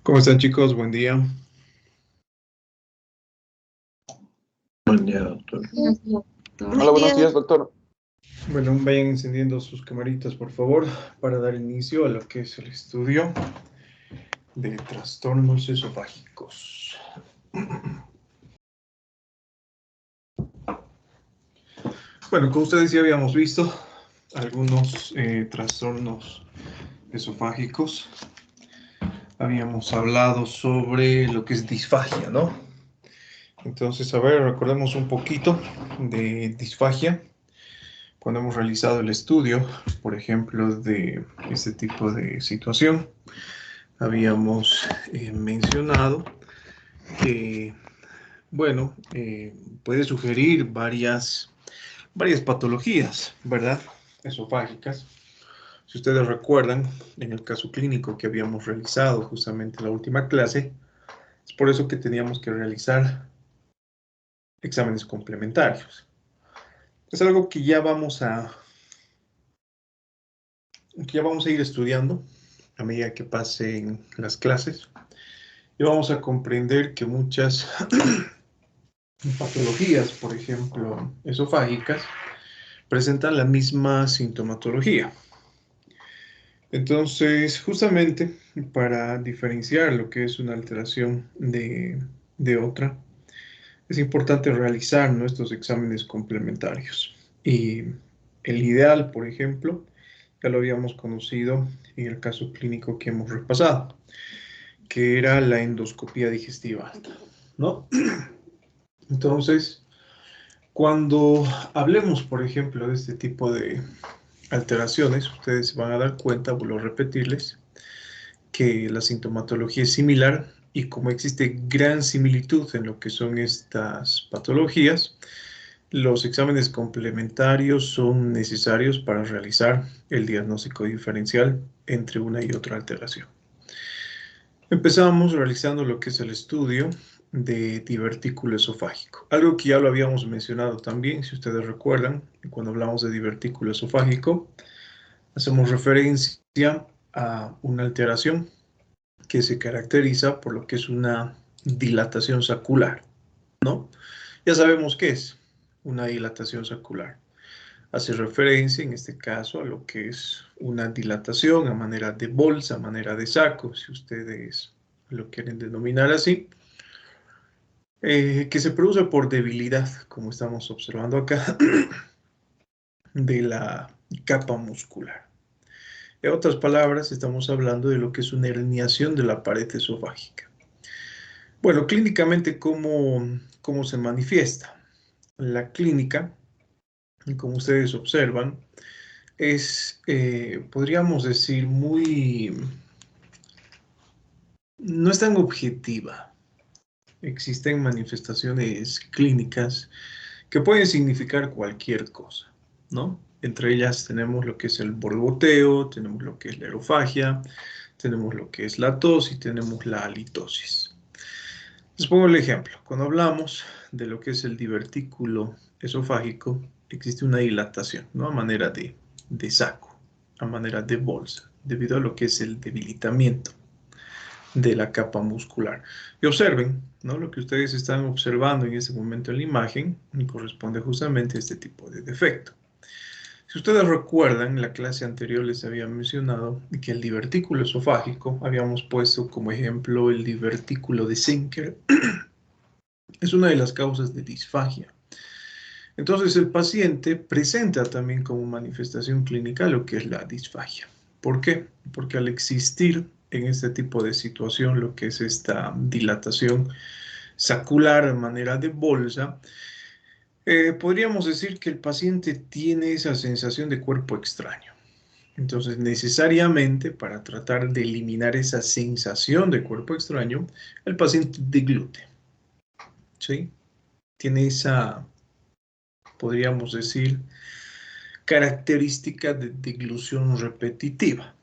¿Cómo están, chicos? Buen día. Buen día, doctor. Hola, buenos días, doctor. Bueno, vayan encendiendo sus camaritas, por favor, para dar inicio a lo que es el estudio de trastornos esofágicos. Bueno, como ustedes ya habíamos visto, algunos trastornos esofágicos. Habíamos hablado sobre lo que es disfagia, ¿no? Entonces, a ver, recordemos un poquito de disfagia. Cuando hemos realizado el estudio, por ejemplo, de este tipo de situación, habíamos mencionado que, bueno, puede sugerir varias patologías, ¿verdad? Esofágicas. Si ustedes recuerdan, en el caso clínico que habíamos realizado justamente en la última clase, es por eso que teníamos que realizar exámenes complementarios. Es algo que ya vamos a ir estudiando a medida que pasen las clases. Y vamos a comprender que muchas patologías, por ejemplo, esofágicas, presentan la misma sintomatología. Entonces, justamente para diferenciar lo que es una alteración de otra, es importante realizar nuestros exámenes complementarios. Y el ideal, por ejemplo, ya lo habíamos conocido en el caso clínico que hemos repasado, que era la endoscopía digestiva alta, ¿no? Entonces, cuando hablemos, por ejemplo, de este tipo de alteraciones, ustedes se van a dar cuenta, vuelvo a repetirles, que la sintomatología es similar y como existe gran similitud en lo que son estas patologías, los exámenes complementarios son necesarios para realizar el diagnóstico diferencial entre una y otra alteración. Empezamos realizando lo que es el estudio de divertículo esofágico. Algo que ya lo habíamos mencionado también, si ustedes recuerdan, cuando hablamos de divertículo esofágico, hacemos referencia a una alteración que se caracteriza por lo que es una dilatación sacular, ¿no? Ya sabemos qué es una dilatación sacular. Hace referencia, en este caso, a lo que es una dilatación a manera de bolsa, a manera de saco, si ustedes lo quieren denominar así, que se produce por debilidad, como estamos observando acá, de la capa muscular. En otras palabras, estamos hablando de lo que es una herniación de la pared esofágica. Bueno, clínicamente, ¿cómo se manifiesta? La clínica, como ustedes observan, es, podríamos decir, no es tan objetiva. Existen manifestaciones clínicas que pueden significar cualquier cosa, ¿no? Entre ellas tenemos lo que es el borboteo, tenemos lo que es la aerofagia, tenemos lo que es la tos y tenemos la halitosis. Les pongo el ejemplo. Cuando hablamos de lo que es el divertículo esofágico, existe una dilatación, ¿no? A manera de saco, a manera de bolsa, debido a lo que es el debilitamiento de la capa muscular. Y observen, ¿no? Lo que ustedes están observando en este momento en la imagen corresponde justamente a este tipo de defecto. Si ustedes recuerdan, en la clase anterior les había mencionado que el divertículo esofágico, habíamos puesto como ejemplo el divertículo de Zenker, es una de las causas de disfagia. Entonces el paciente presenta también como manifestación clínica lo que es la disfagia. ¿Por qué? Porque al existir en este tipo de situación lo que es esta dilatación sacular de manera de bolsa, podríamos decir que el paciente tiene esa sensación de cuerpo extraño. Entonces, necesariamente para tratar de eliminar esa sensación de cuerpo extraño, el paciente deglute, ¿sí? Tiene esa, podríamos decir, característica de deglución repetitiva.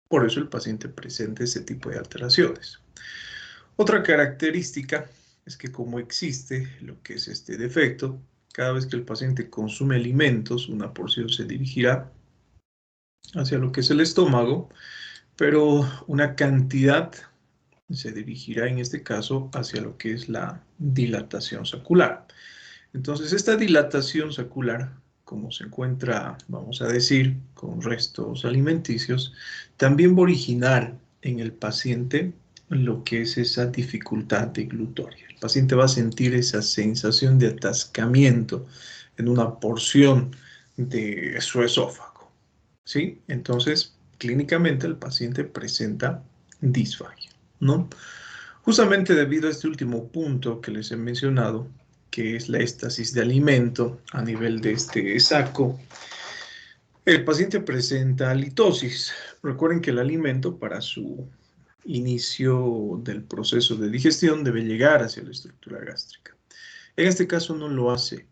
Por eso el paciente presenta ese tipo de alteraciones. Otra característica es que como existe lo que es este defecto, cada vez que el paciente consume alimentos, una porción se dirigirá hacia lo que es el estómago, pero una cantidad se dirigirá en este caso hacia lo que es la dilatación sacular. Entonces, esta dilatación sacular, como se encuentra, vamos a decir, con restos alimenticios, también va a originar en el paciente lo que es esa dificultad deglutoria. El paciente va a sentir esa sensación de atascamiento en una porción de su esófago, ¿sí? Entonces, clínicamente el paciente presenta disfagia, ¿no? Justamente debido a este último punto que les he mencionado, que es la éstasis de alimento a nivel de este saco, el paciente presenta litosis. Recuerden que el alimento para su inicio del proceso de digestión debe llegar hacia la estructura gástrica. En este caso no lo hace.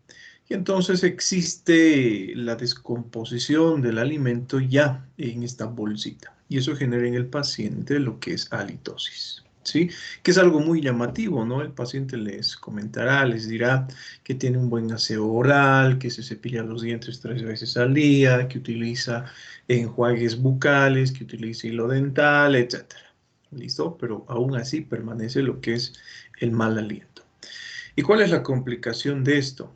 Y entonces existe la descomposición del alimento ya en esta bolsita. Y eso genera en el paciente lo que es halitosis, ¿sí? Que es algo muy llamativo, ¿no? El paciente les comentará, les dirá que tiene un buen aseo oral, que se cepilla los dientes 3 veces al día, que utiliza enjuagues bucales, que utiliza hilo dental, etc. ¿Listo? Pero aún así permanece lo que es el mal aliento. ¿Y cuál es la complicación de esto?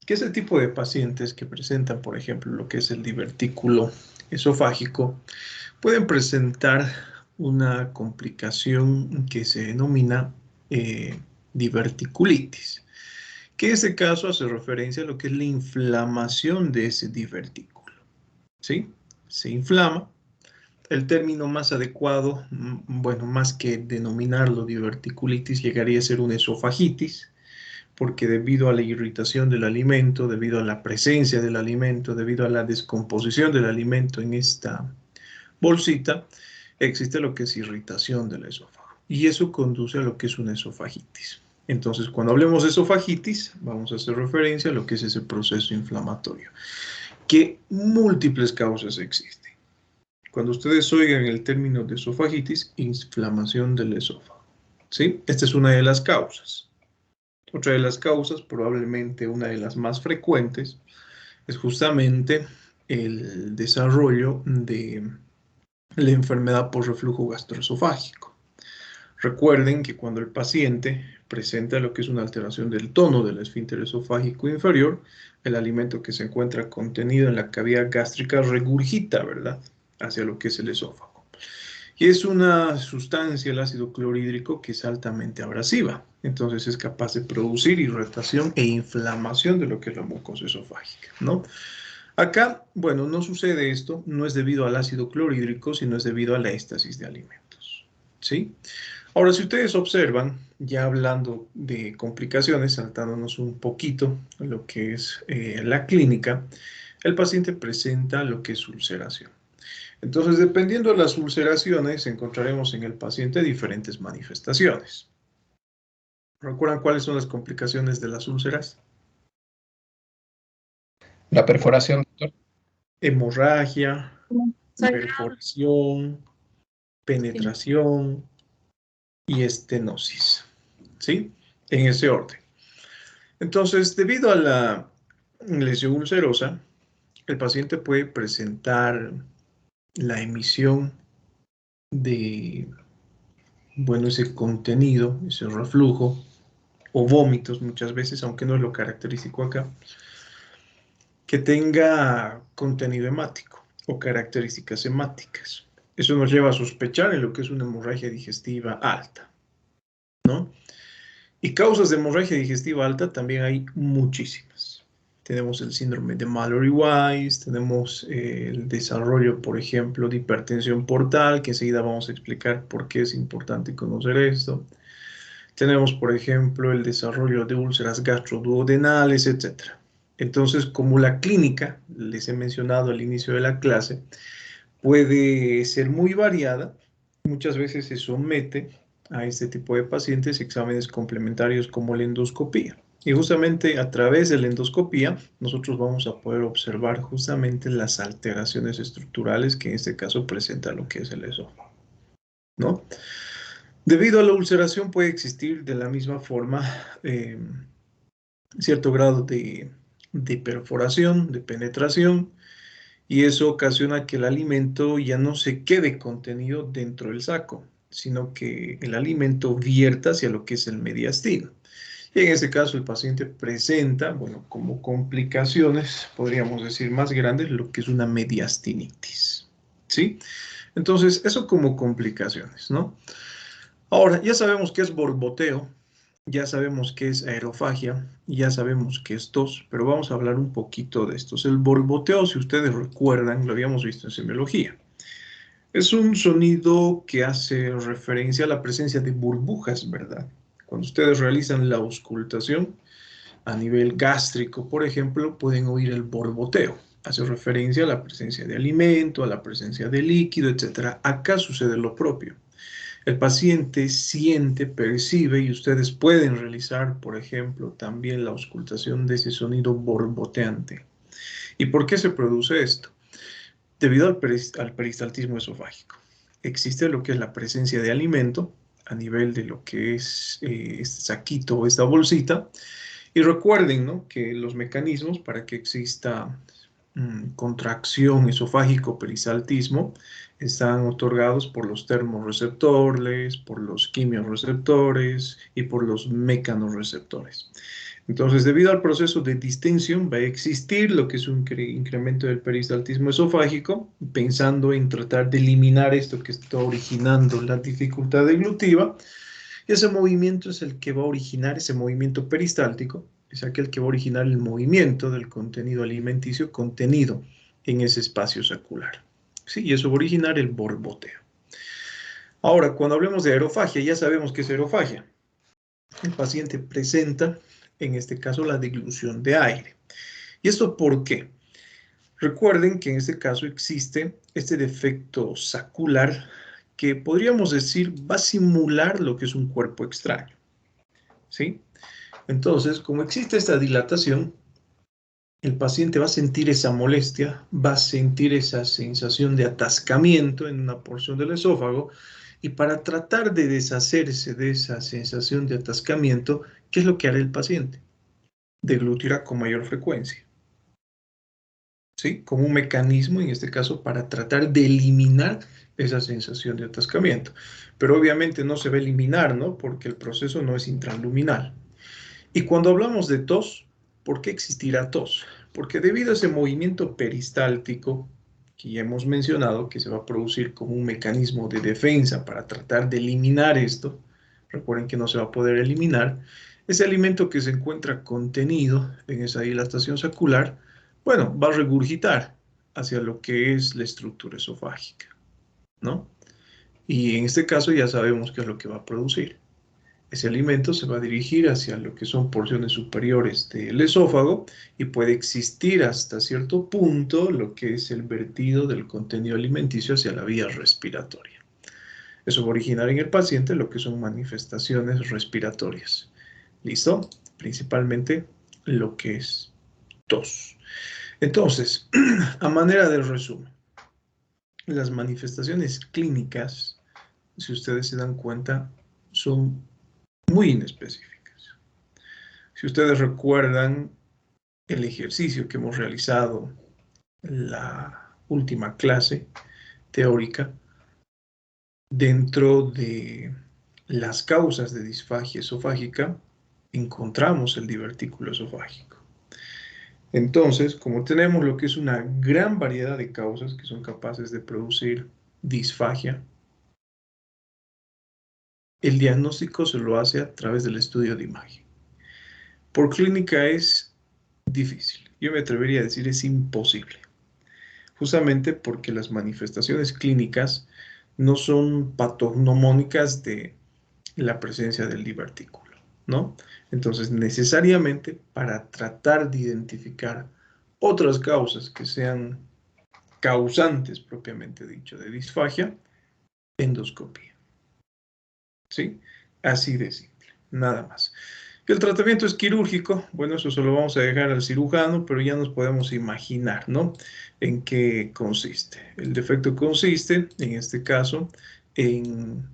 Que ese tipo de pacientes que presentan, por ejemplo, lo que es el divertículo esofágico, pueden presentar una complicación que se denomina diverticulitis, que en este caso hace referencia a lo que es la inflamación de ese divertículo, ¿sí? Se inflama. El término más adecuado, bueno, más que denominarlo diverticulitis, llegaría a ser una esofagitis, porque debido a la irritación del alimento, debido a la presencia del alimento, debido a la descomposición del alimento en esta bolsita, existe lo que es irritación del esófago. Y eso conduce a lo que es una esofagitis. Entonces, cuando hablemos de esofagitis, vamos a hacer referencia a lo que es ese proceso inflamatorio, que múltiples causas existen. Cuando ustedes oigan el término de esofagitis, inflamación del esófago, ¿sí? Esta es una de las causas. Otra de las causas, probablemente una de las más frecuentes, es justamente el desarrollo de la enfermedad por reflujo gastroesofágico. Recuerden que cuando el paciente presenta lo que es una alteración del tono del esfínter esofágico inferior, el alimento que se encuentra contenido en la cavidad gástrica regurgita, ¿verdad?, hacia lo que es el esófago. Y es una sustancia, el ácido clorhídrico, que es altamente abrasiva. Entonces es capaz de producir irritación e inflamación de lo que es la mucosa esofágica, ¿no? Acá, bueno, no sucede esto, no es debido al ácido clorhídrico, sino es debido a la éstasis de alimentos, ¿sí? Ahora, si ustedes observan, ya hablando de complicaciones, saltándonos un poquito a lo que es la clínica, el paciente presenta lo que es ulceración. Entonces, dependiendo de las ulceraciones, encontraremos en el paciente diferentes manifestaciones. ¿Recuerdan cuáles son las complicaciones de las úlceras? La perforación, doctor. Hemorragia, perforación, penetración y estenosis, ¿sí? En ese orden. Entonces, debido a la lesión ulcerosa, el paciente puede presentar la emisión de, bueno, ese contenido, ese reflujo, o vómitos muchas veces, aunque no es lo característico acá, que tenga contenido hemático o características hemáticas. Eso nos lleva a sospechar en lo que es una hemorragia digestiva alta, ¿no? Y causas de hemorragia digestiva alta también hay muchísimas. Tenemos el síndrome de Mallory-Weiss, tenemos el desarrollo, por ejemplo, de hipertensión portal, que enseguida vamos a explicar por qué es importante conocer esto. Tenemos, por ejemplo, el desarrollo de úlceras gastroduodenales, etc. Entonces, como la clínica, les he mencionado al inicio de la clase, puede ser muy variada, muchas veces se somete a este tipo de pacientes exámenes complementarios como la endoscopía. Y justamente a través de la endoscopía, nosotros vamos a poder observar justamente las alteraciones estructurales que en este caso presenta lo que es el esófago, ¿no? Debido a la ulceración puede existir de la misma forma cierto grado de perforación, de penetración, Y eso ocasiona que el alimento ya no se quede contenido dentro del saco, sino que el alimento vierta hacia lo que es el mediastino. Y en este caso el paciente presenta, bueno, como complicaciones, podríamos decir más grandes, lo que es una mediastinitis, ¿sí? Entonces, eso como complicaciones, ¿no? Ahora, ya sabemos qué es borboteo, ya sabemos qué es aerofagia, ya sabemos qué es tos, pero vamos a hablar un poquito de estos. El borboteo, si ustedes recuerdan, lo habíamos visto en semiología. Es un sonido que hace referencia a la presencia de burbujas, ¿verdad? Cuando ustedes realizan la auscultación a nivel gástrico, por ejemplo, pueden oír el borboteo. Hace referencia a la presencia de alimento, a la presencia de líquido, etc. Acá sucede lo propio. El paciente siente, percibe y ustedes pueden realizar, por ejemplo, también la auscultación de ese sonido borboteante. ¿Y por qué se produce esto? Debido al peristaltismo esofágico. Existe lo que es la presencia de alimento a nivel de lo que es este saquito o esta bolsita. Y recuerden, ¿no?, que los mecanismos para que exista contracción esofágico-peristaltismo están otorgados por los termorreceptores, por los quimiorreceptores y por los mecanorreceptores. Entonces, debido al proceso de distensión, va a existir lo que es un incremento del peristaltismo esofágico, pensando en tratar de eliminar esto que está originando la dificultad deglutiva. Ese movimiento es el que va a originar, ese movimiento peristáltico, es aquel que va a originar el movimiento del contenido alimenticio contenido en ese espacio sacular. ¿Sí? Y eso va a originar el borboteo. Ahora, cuando hablemos de aerofagia, ya sabemos qué es aerofagia. El paciente presenta, en este caso, la deglución de aire. ¿Y esto por qué? Recuerden que en este caso existe este defecto sacular que podríamos decir va a simular lo que es un cuerpo extraño, ¿sí? Entonces, como existe esta dilatación, el paciente va a sentir esa molestia, va a sentir esa sensación de atascamiento en una porción del esófago, y para tratar de deshacerse de esa sensación de atascamiento, ¿qué es lo que hará el paciente? Deglutirá con mayor frecuencia, ¿sí? Como un mecanismo, en este caso, para tratar de eliminar esa sensación de atascamiento. Pero obviamente no se va a eliminar, ¿no? Porque el proceso no es intraluminal. Y cuando hablamos de tos, ¿por qué existirá tos? Porque debido a ese movimiento peristáltico que ya hemos mencionado, que se va a producir como un mecanismo de defensa para tratar de eliminar esto, recuerden que no se va a poder eliminar, ese alimento que se encuentra contenido en esa dilatación sacular, bueno, va a regurgitar hacia lo que es la estructura esofágica, ¿no? Y en este caso ya sabemos qué es lo que va a producir. Ese alimento se va a dirigir hacia lo que son porciones superiores del esófago y puede existir hasta cierto punto lo que es el vertido del contenido alimenticio hacia la vía respiratoria. Eso va a originar en el paciente lo que son manifestaciones respiratorias. ¿Listo? Principalmente lo que es tos. Entonces, a manera de resumen, las manifestaciones clínicas, si ustedes se dan cuenta, son muy inespecíficas. Si ustedes recuerdan el ejercicio que hemos realizado en la última clase teórica, dentro de las causas de disfagia esofágica, encontramos el divertículo esofágico. Entonces, como tenemos lo que es una gran variedad de causas que son capaces de producir disfagia, el diagnóstico se lo hace a través del estudio de imagen. Por clínica es difícil. Yo me atrevería a decir es imposible. Justamente porque las manifestaciones clínicas no son patognomónicas de la presencia del divertículo, ¿no? Entonces, necesariamente para tratar de identificar otras causas que sean causantes propiamente dicho de disfagia, endoscopía. ¿Sí? Así de simple, nada más. El tratamiento es quirúrgico, bueno, eso se lo vamos a dejar al cirujano, pero ya nos podemos imaginar, ¿no?, en qué consiste. El defecto consiste, en este caso, en,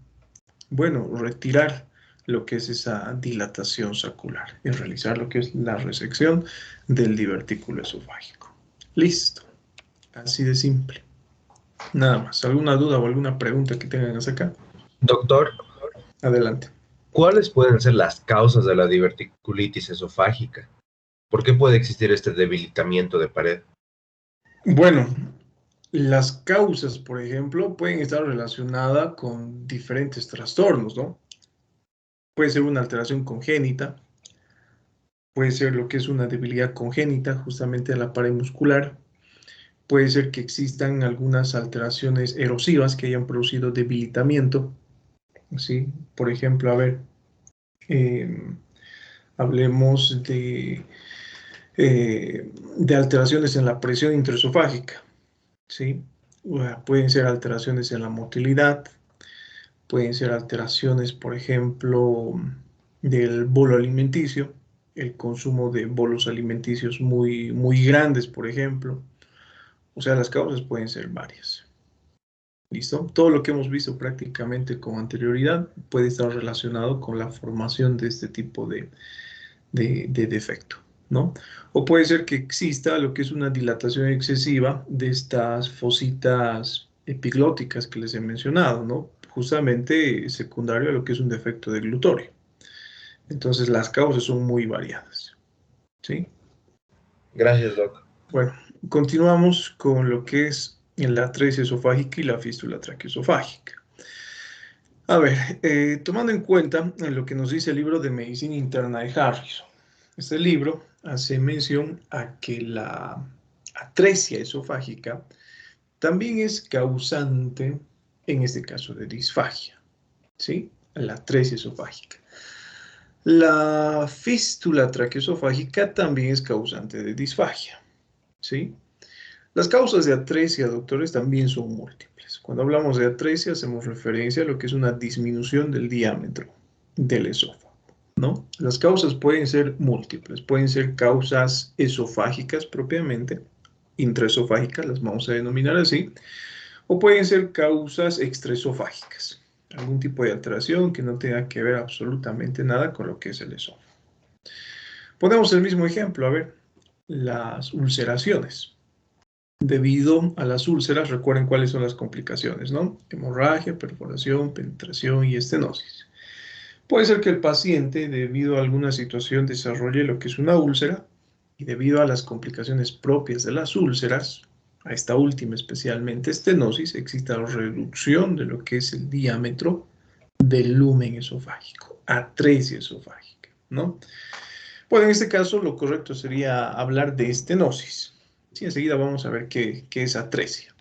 bueno, retirar lo que es esa dilatación sacular, en realizar lo que es la resección del divertículo esofágico. Listo. Así de simple. Nada más. ¿Alguna duda o alguna pregunta que tengan hasta acá? Doctor, Adelante. ¿cuáles pueden ser las causas de la diverticulitis esofágica? ¿Por qué puede existir este debilitamiento de pared? Bueno, las causas, por ejemplo, pueden estar relacionadas con diferentes trastornos, ¿no? Puede ser una alteración congénita, puede ser lo que es una debilidad congénita justamente de la pared muscular, puede ser que existan algunas alteraciones erosivas que hayan producido debilitamiento, ¿sí? Por ejemplo, a ver, eh, hablemos de alteraciones en la presión intraesofágica, ¿sí? Pueden ser alteraciones en la motilidad, pueden ser alteraciones, por ejemplo, del bolo alimenticio, el consumo de bolos alimenticios muy, muy grandes, por ejemplo. O sea, las causas pueden ser varias. ¿Listo? Todo lo que hemos visto prácticamente con anterioridad puede estar relacionado con la formación de este tipo de defecto, ¿no? O puede ser que exista lo que es una dilatación excesiva de estas fositas epiglóticas que les he mencionado, ¿no? Justamente secundario a lo que es un defecto de glutorio. Entonces las causas son muy variadas, ¿sí? Gracias, doc. Bueno, continuamos con lo que es la atresia esofágica y la fístula traqueoesofágica. A ver, tomando en cuenta lo que nos dice el libro de Medicina Interna de Harrison. Este libro hace mención a que la atresia esofágica también es causante, en este caso, de disfagia, ¿sí? La atresia esofágica. La fístula traqueoesofágica también es causante de disfagia, ¿sí? Las causas de atresia, doctores, también son múltiples. Cuando hablamos de atresia, hacemos referencia a lo que es una disminución del diámetro del esófago, ¿no? Las causas pueden ser múltiples, pueden ser causas esofágicas propiamente, intraesofágicas, las vamos a denominar así, o pueden ser causas extraesofágicas, algún tipo de alteración que no tenga que ver absolutamente nada con lo que es el esófago. Ponemos el mismo ejemplo, a ver, las ulceraciones. Debido a las úlceras, recuerden cuáles son las complicaciones, ¿no? Hemorragia, perforación, penetración y estenosis. Puede ser que el paciente, debido a alguna situación, desarrolle lo que es una úlcera y debido a las complicaciones propias de las úlceras, a esta última especialmente estenosis, exista reducción de lo que es el diámetro del lumen esofágico, atresia esofágica, ¿no? Bueno, en este caso lo correcto sería hablar de estenosis. Sí, enseguida vamos a ver qué es atresia.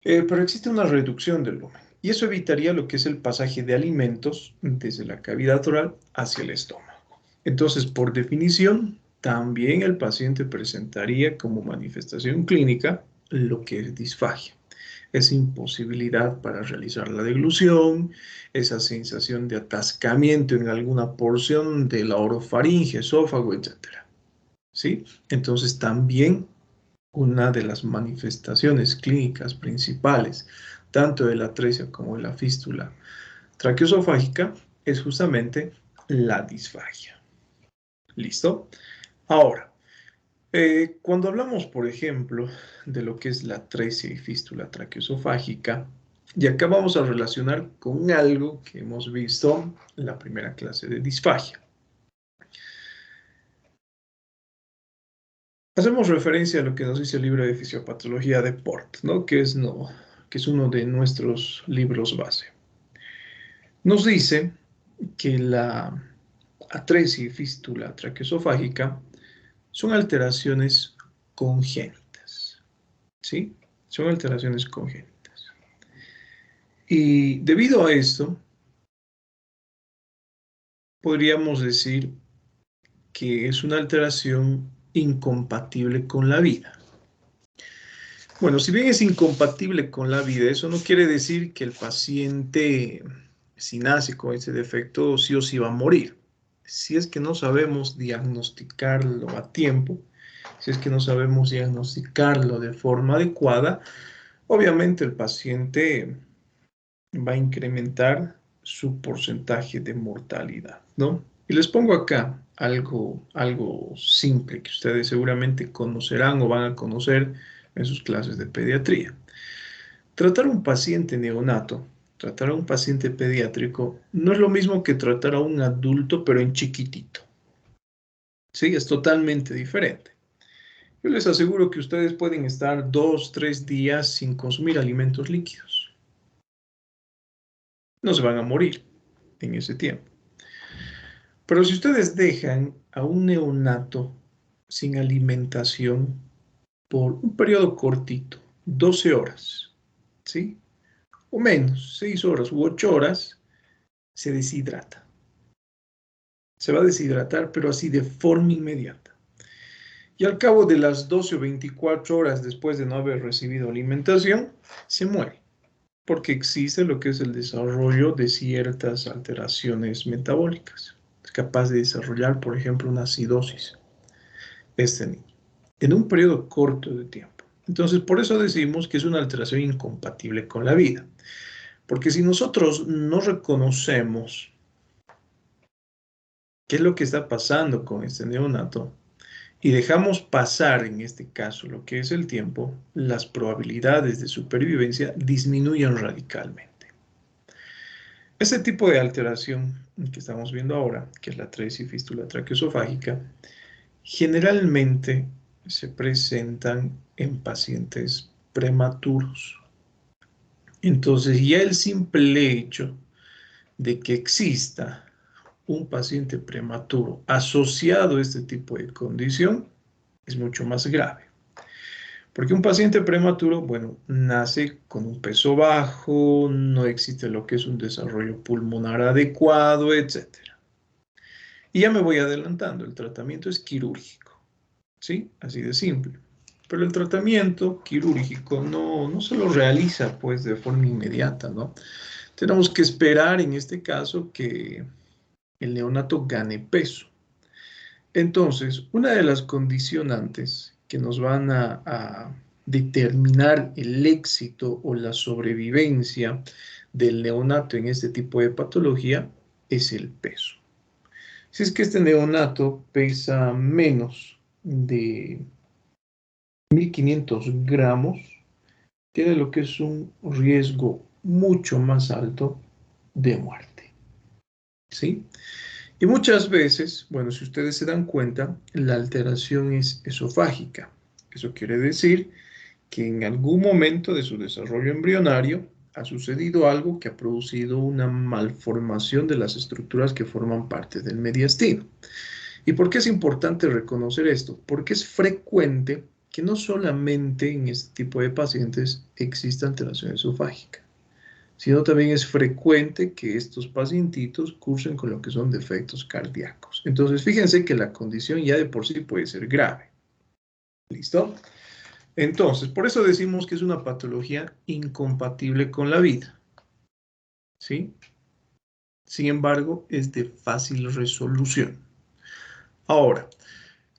Pero existe una reducción del lumen y eso evitaría lo que es el pasaje de alimentos desde la cavidad oral hacia el estómago. Entonces, por definición, también el paciente presentaría como manifestación clínica lo que es disfagia. Esa imposibilidad para realizar la deglución, esa sensación de atascamiento en alguna porción de la orofaringe, esófago, etc. ¿Sí? Entonces también una de las manifestaciones clínicas principales, tanto de la atresia como de la fístula traqueoesofágica, es justamente la disfagia. ¿Listo? Ahora, cuando hablamos, por ejemplo, de lo que es la atresia y fístula traqueoesofágica, y acá vamos a relacionar con algo que hemos visto en la primera clase de disfagia. Hacemos referencia a lo que nos dice el libro de fisiopatología de Port, ¿no? Que es uno de nuestros libros base. Nos dice que la atresia y fístula traqueoesofágica son alteraciones congénitas, ¿sí? Son alteraciones congénitas. Y debido a esto, podríamos decir que es una alteración incompatible con la vida. Bueno, si bien es incompatible con la vida, eso no quiere decir que el paciente, si nace con ese defecto, sí o sí va a morir. Si es que no sabemos diagnosticarlo a tiempo, si es que no sabemos diagnosticarlo de forma adecuada, obviamente el paciente va a incrementar su porcentaje de mortalidad, ¿no? Y les pongo acá algo simple que ustedes seguramente conocerán o van a conocer en sus clases de pediatría. Tratar a un paciente neonato, tratar a un paciente pediátrico, no es lo mismo que tratar a un adulto, pero en chiquitito. Sí, es totalmente diferente. Yo les aseguro que ustedes pueden estar 2, 3 días sin consumir alimentos líquidos. No se van a morir en ese tiempo. Pero si ustedes dejan a un neonato sin alimentación por un periodo cortito, 12 horas, ¿sí? O menos, 6 horas u 8 horas, se deshidrata. Se va a deshidratar, pero así de forma inmediata. Y al cabo de las 12 o 24 horas después de no haber recibido alimentación, se muere, porque existe lo que es el desarrollo de ciertas alteraciones metabólicas. Es capaz de desarrollar, por ejemplo, una acidosis, este niño, en un periodo corto de tiempo. Entonces, por eso decimos que es una alteración incompatible con la vida. Porque si nosotros no reconocemos qué es lo que está pasando con este neonato y dejamos pasar, en este caso, lo que es el tiempo, las probabilidades de supervivencia disminuyen radicalmente. Ese tipo de alteración que estamos viendo ahora, que es la atresia y fístula traqueoesofágica, generalmente se presentan en pacientes prematuros. Entonces, ya el simple hecho de que exista un paciente prematuro asociado a este tipo de condición es mucho más grave. Porque un paciente prematuro, bueno, nace con un peso bajo, no existe lo que es un desarrollo pulmonar adecuado, etc. Y ya me voy adelantando, el tratamiento es quirúrgico, ¿sí? Así de simple. Pero el tratamiento quirúrgico no se lo realiza pues de forma inmediata, ¿no? Tenemos que esperar en este caso que el neonato gane peso. Entonces, una de las condicionantes que nos van a determinar el éxito o la sobrevivencia del neonato en este tipo de patología es el peso. Si es que este neonato pesa menos de 1500 gramos, tiene lo que es un riesgo mucho más alto de muerte. ¿Sí? Y muchas veces, bueno, si ustedes se dan cuenta, la alteración es esofágica. Eso quiere decir que en algún momento de su desarrollo embrionario ha sucedido algo que ha producido una malformación de las estructuras que forman parte del mediastino. ¿Y por qué es importante reconocer esto? Porque es frecuente que no solamente en este tipo de pacientes exista alteración esofágica, sino también es frecuente que estos pacientitos cursen con lo que son defectos cardíacos. Entonces, fíjense que la condición ya de por sí puede ser grave. ¿Listo? Entonces, por eso decimos que es una patología incompatible con la vida. ¿Sí? Sin embargo, es de fácil resolución. Ahora,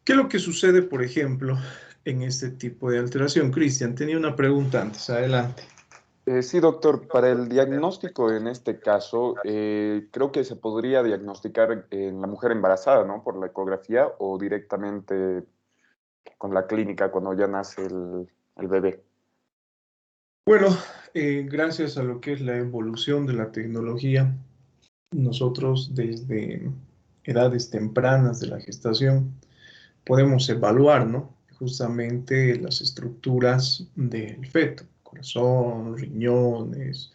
¿qué es lo que sucede, por ejemplo, en este tipo de alteración? Cristian, tenía una pregunta antes. Adelante. Sí, doctor, para el diagnóstico en este caso, creo que se podría diagnosticar en la mujer embarazada, ¿no? Por la ecografía o directamente con la clínica cuando ya nace el bebé. Bueno, gracias a lo que es la evolución de la tecnología, nosotros desde edades tempranas de la gestación podemos evaluar, ¿no? Justamente las estructuras del feto, corazón, riñones,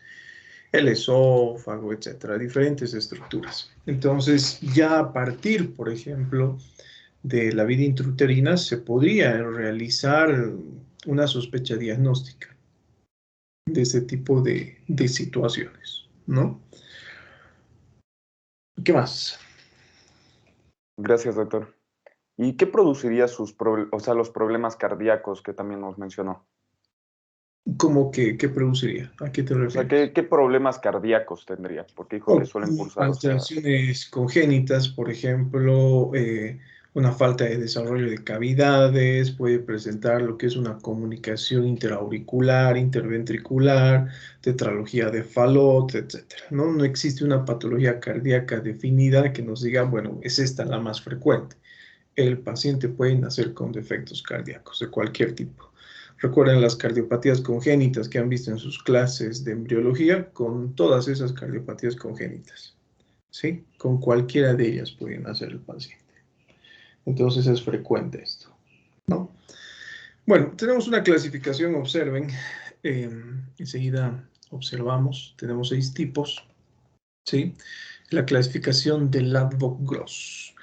el esófago, etcétera, diferentes estructuras. Entonces, ya a partir, por ejemplo, de la vida intrauterina, se podría realizar una sospecha diagnóstica de ese tipo de situaciones, ¿no? ¿Qué más? Gracias, doctor. ¿Y qué produciría los problemas cardíacos que también nos mencionó? ¿Cómo que qué produciría? ¿A qué te O sea, refieres? ¿qué problemas cardíacos tendría? Porque dijo que suelen cursar, o sea, Alteraciones congénitas, por ejemplo, una falta de desarrollo de cavidades, puede presentar lo que es una comunicación interauricular, interventricular, tetralogía de Fallot, etc. ¿no? No existe una patología cardíaca definida que nos diga, bueno, es esta la más frecuente. El paciente puede nacer con defectos cardíacos de cualquier tipo. Recuerden las cardiopatías congénitas que han visto en sus clases de embriología, con todas esas cardiopatías congénitas, ¿sí? Con cualquiera de ellas puede nacer el paciente. Entonces es frecuente esto, ¿no? Bueno, tenemos una clasificación, observen, enseguida observamos, tenemos 6 tipos, ¿sí? La clasificación de Ladvok-Gross.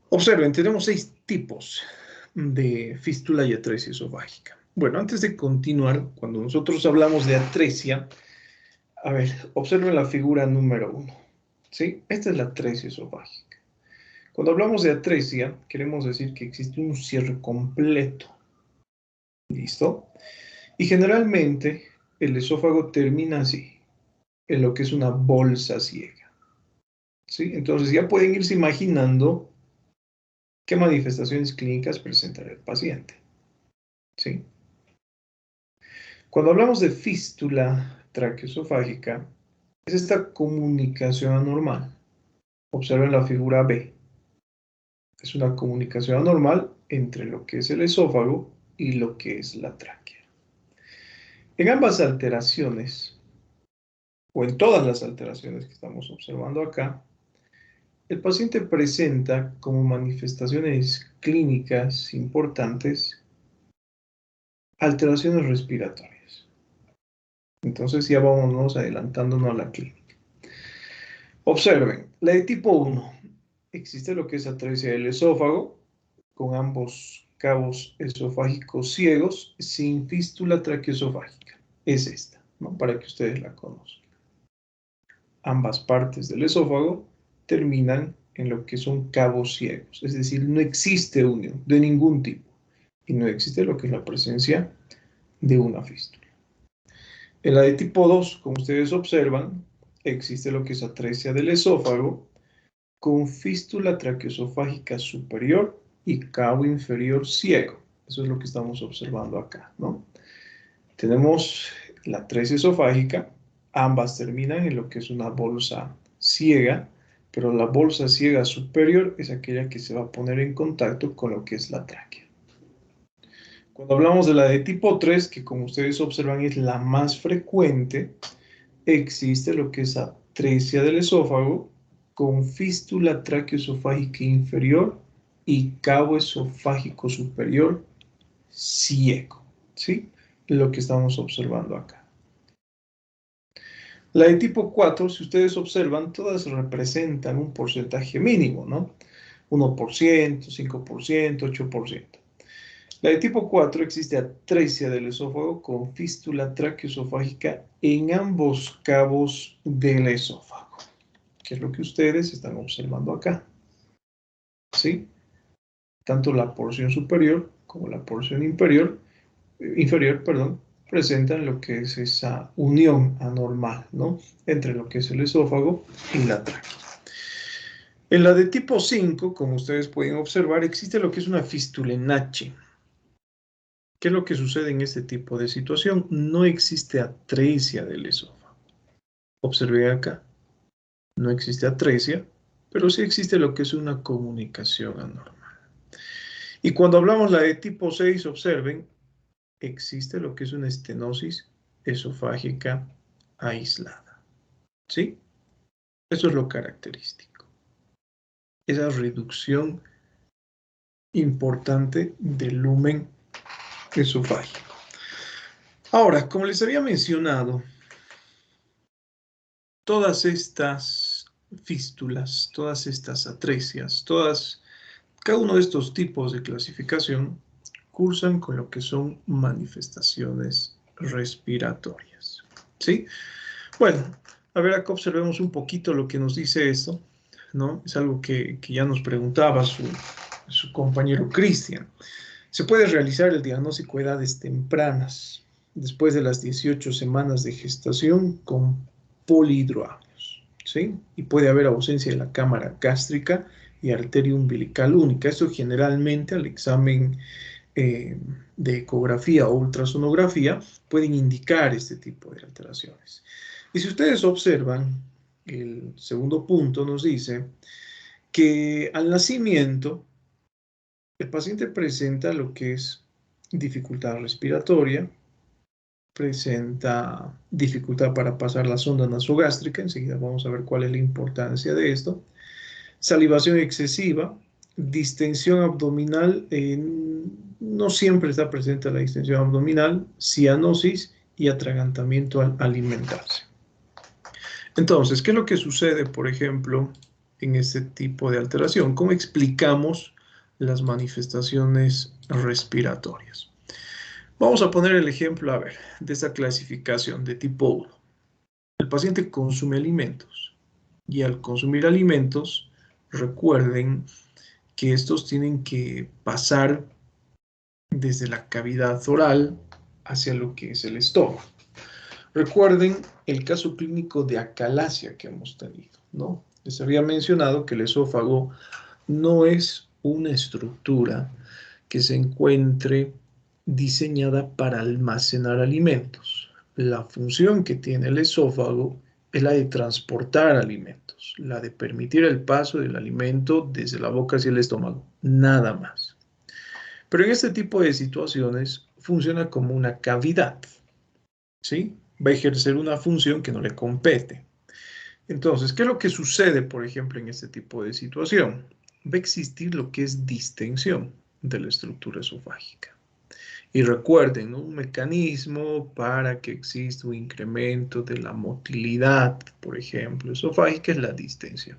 Observen, tenemos 6 tipos de fístula y atresia esofágica. Bueno, antes de continuar, cuando nosotros hablamos de atresia, a ver, observen la figura número 1, ¿sí? Esta es la atresia esofágica. Cuando hablamos de atresia, queremos decir que existe un cierre completo. ¿Listo? Y generalmente el esófago termina así, en lo que es una bolsa ciega. ¿Sí? Entonces ya pueden irse imaginando qué manifestaciones clínicas presentará el paciente. ¿Sí? Cuando hablamos de fístula traqueoesofágica, es esta comunicación anormal. Observen la figura B. Es una comunicación anormal entre lo que es el esófago y lo que es la tráquea. En ambas alteraciones, o en todas las alteraciones que estamos observando acá, el paciente presenta como manifestaciones clínicas importantes alteraciones respiratorias. Entonces ya vámonos adelantándonos a la clínica. Observen, la de tipo 1. Existe lo que es atresia del esófago, con ambos cabos esofágicos ciegos, sin fístula traqueoesofágica. Es esta, ¿no? Para que ustedes la conozcan. Ambas partes del esófago terminan en lo que son cabos ciegos, es decir, no existe unión de ningún tipo y no existe lo que es la presencia de una fístula. En la de tipo 2, como ustedes observan, existe lo que es atresia del esófago con fístula traqueoesofágica superior y cabo inferior ciego. Eso es lo que estamos observando acá, ¿no? Tenemos la atresia esofágica, ambas terminan en lo que es una bolsa ciega, pero la bolsa ciega superior es aquella que se va a poner en contacto con lo que es la tráquea. Cuando hablamos de la de tipo 3, que como ustedes observan es la más frecuente, existe lo que es atresia del esófago con fístula traqueoesofágica inferior y cabo esofágico superior ciego, ¿sí? Lo que estamos observando acá. La de tipo 4, si ustedes observan, todas representan un porcentaje mínimo, ¿no? 1%, 5%, 8%. La de tipo 4 existe atresia del esófago con fístula traqueoesofágica en ambos cabos del esófago, que es lo que ustedes están observando acá. ¿Sí? Tanto la porción superior como la porción inferior, presentan lo que es esa unión anormal, ¿no? Entre lo que es el esófago y la tráquea. En la de tipo 5, como ustedes pueden observar, existe lo que es una fístula en H. ¿Qué es lo que sucede en este tipo de situación? No existe atresia del esófago. Observen acá. No existe atresia, pero sí existe lo que es una comunicación anormal. Y cuando hablamos la de tipo 6, observen, existe lo que es una estenosis esofágica aislada. ¿Sí? Eso es lo característico. Esa reducción importante del lumen esofágico. Ahora, como les había mencionado, todas estas fístulas, todas estas atresias, cada uno de estos tipos de clasificación cursan con lo que son manifestaciones respiratorias. ¿Sí? Bueno, a ver, acá observemos un poquito lo que nos dice esto, ¿no? Es algo que ya nos preguntaba su compañero Cristian. Se puede realizar el diagnóstico de edades tempranas, después de las 18 semanas de gestación con polihidroamnios, ¿sí? Y puede haber ausencia de la cámara gástrica y arteria umbilical única. Eso generalmente al examen de ecografía o ultrasonografía pueden indicar este tipo de alteraciones. Y si ustedes observan, el segundo punto nos dice que al nacimiento el paciente presenta lo que es dificultad respiratoria, presenta dificultad para pasar la sonda nasogástrica, enseguida vamos a ver cuál es la importancia de esto, salivación excesiva, distensión abdominal, no siempre está presente la distensión abdominal, cianosis y atragantamiento al alimentarse. Entonces, ¿qué es lo que sucede, por ejemplo, en este tipo de alteración? ¿Cómo explicamos las manifestaciones respiratorias? Vamos a poner el ejemplo, a ver, de esta clasificación de tipo 1. El paciente consume alimentos y al consumir alimentos, recuerden que estos tienen que pasar desde la cavidad oral hacia lo que es el estómago. Recuerden el caso clínico de acalasia que hemos tenido, ¿no? Les había mencionado que el esófago no es una estructura que se encuentre diseñada para almacenar alimentos. La función que tiene el esófago es la de transportar alimentos, la de permitir el paso del alimento desde la boca hacia el estómago, nada más. Pero en este tipo de situaciones funciona como una cavidad, ¿sí? Va a ejercer una función que no le compete. Entonces, ¿qué es lo que sucede, por ejemplo, en este tipo de situación? Va a existir lo que es distensión de la estructura esofágica. Y recuerden, ¿no? Un mecanismo para que exista un incremento de la motilidad, por ejemplo, esofágica es la distensión.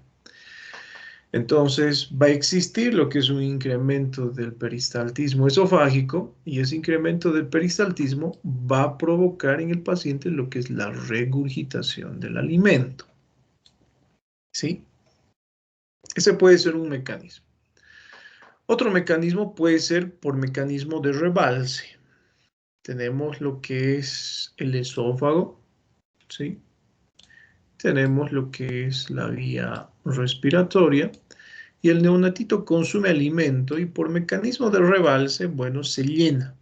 Entonces va a existir lo que es un incremento del peristaltismo esofágico y ese incremento del peristaltismo va a provocar en el paciente lo que es la regurgitación del alimento. ¿Sí? Ese puede ser un mecanismo. Otro mecanismo puede ser por mecanismo de rebalse. Tenemos lo que es el esófago, ¿sí? Tenemos lo que es la vía respiratoria y el neonatito consume alimento y por mecanismo de rebalse, bueno, se llena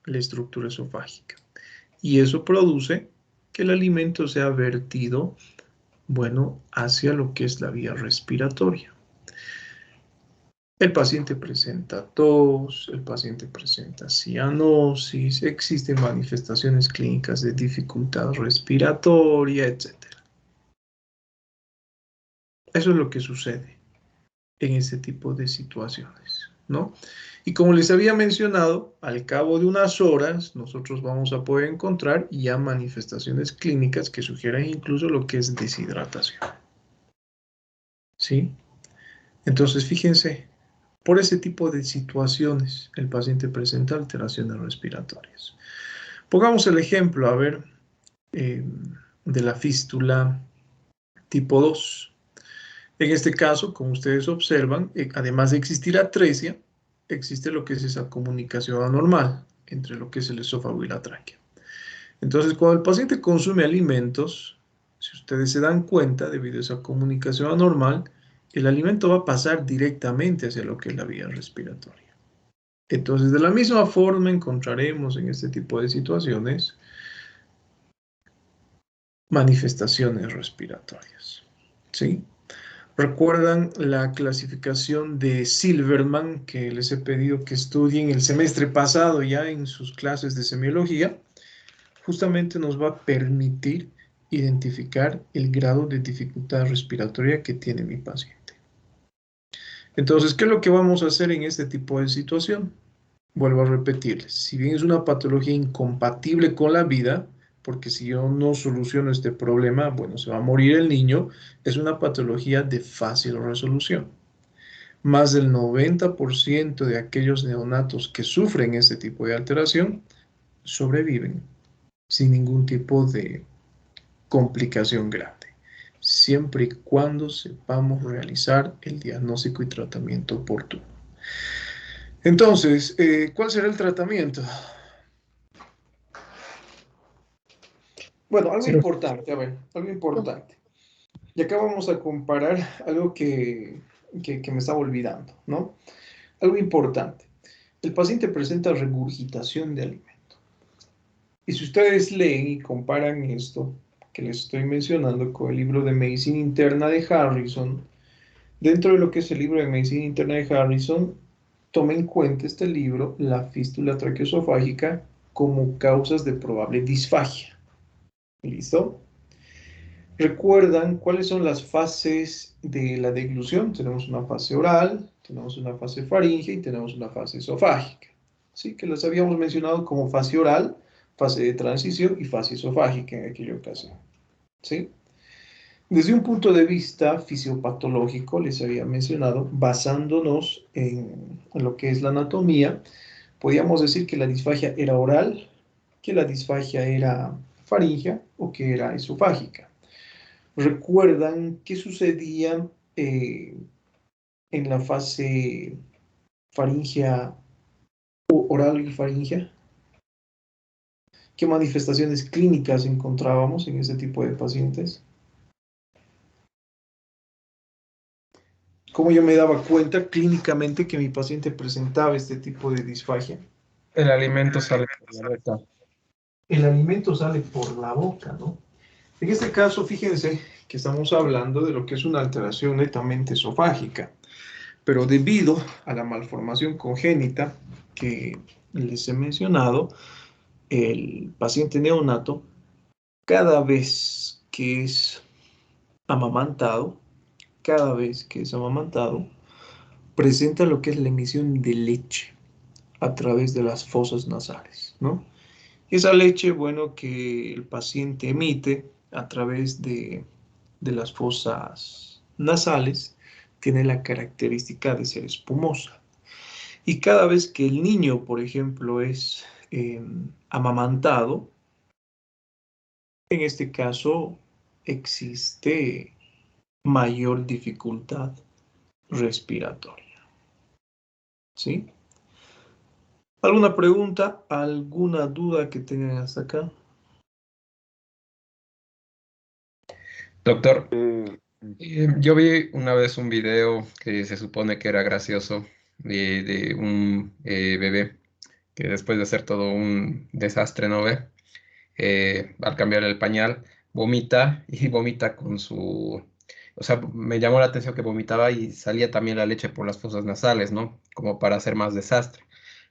la estructura esofágica y eso produce que el alimento sea vertido, bueno, hacia lo que es la vía respiratoria. El paciente presenta tos, el paciente presenta cianosis, existen manifestaciones clínicas de dificultad respiratoria, etc. Eso es lo que sucede en este tipo de situaciones, ¿no? Y como les había mencionado, al cabo de unas horas nosotros vamos a poder encontrar ya manifestaciones clínicas que sugieran incluso lo que es deshidratación. ¿Sí? Entonces, fíjense, por ese tipo de situaciones el paciente presenta alteraciones respiratorias. Pongamos el ejemplo, a ver, de la fístula tipo 2. En este caso, como ustedes observan, además de existir atresia, existe lo que es esa comunicación anormal entre lo que es el esófago y la tráquea. Entonces, cuando el paciente consume alimentos, si ustedes se dan cuenta, debido a esa comunicación anormal, el alimento va a pasar directamente hacia lo que es la vía respiratoria. Entonces, de la misma forma encontraremos en este tipo de situaciones manifestaciones respiratorias, ¿sí? ¿Recuerdan la clasificación de Silverman que les he pedido que estudien el semestre pasado ya en sus clases de semiología? Justamente nos va a permitir identificar el grado de dificultad respiratoria que tiene mi paciente. Entonces, ¿qué es lo que vamos a hacer en este tipo de situación? Vuelvo a repetirles, si bien es una patología incompatible con la vida, porque si yo no soluciono este problema, bueno, se va a morir el niño, es una patología de fácil resolución. Más del 90% de aquellos neonatos que sufren este tipo de alteración sobreviven sin ningún tipo de complicación grande, siempre y cuando sepamos realizar el diagnóstico y tratamiento oportuno. Entonces, ¿cuál será el tratamiento? Bueno, algo importante, a ver, algo importante. Y acá vamos a comparar algo que que me estaba olvidando, ¿no? Algo importante. El paciente presenta regurgitación de alimento. Y si ustedes leen y comparan esto que les estoy mencionando con el libro de Medicina Interna de Harrison, dentro de lo que es el libro de Medicina Interna de Harrison, toma en cuenta este libro la fístula traqueosofágica como causas de probable disfagia. ¿Listo? ¿Recuerdan cuáles son las fases de la deglución? Tenemos una fase oral, tenemos una fase faríngea y tenemos una fase esofágica. ¿Sí? Que las habíamos mencionado como fase oral, fase de transición y fase esofágica en aquella ocasión. ¿Sí? Desde un punto de vista fisiopatológico, les había mencionado, basándonos en lo que es la anatomía, podíamos decir que la disfagia era oral, que la disfagia era faríngea o que era esofágica. ¿Recuerdan qué sucedía en la fase faríngea o oral y faríngea? ¿Qué manifestaciones clínicas encontrábamos en ese tipo de pacientes? ¿Cómo yo me daba cuenta clínicamente que mi paciente presentaba este tipo de disfagia? El alimento sale por la boca. El alimento sale por la boca, ¿no? En este caso, fíjense que estamos hablando de lo que es una alteración netamente esofágica, pero debido a la malformación congénita que les he mencionado, el paciente neonato, cada vez que es amamantado, presenta lo que es la emisión de leche a través de las fosas nasales, ¿no? Esa leche, bueno, que el paciente emite a través de las fosas nasales, tiene la característica de ser espumosa. Y cada vez que el niño, por ejemplo, es amamantado, en este caso existe mayor dificultad respiratoria. ¿Sí? ¿Alguna pregunta? ¿Alguna duda que tengan hasta acá? Doctor, Eh, yo vi una vez un video que se supone que era gracioso de un bebé que después de hacer todo un desastre, ¿no ve? Al cambiar el pañal, vomita y vomita con su... O sea, me llamó la atención que vomitaba y salía también la leche por las fosas nasales, ¿no? Como para hacer más desastre.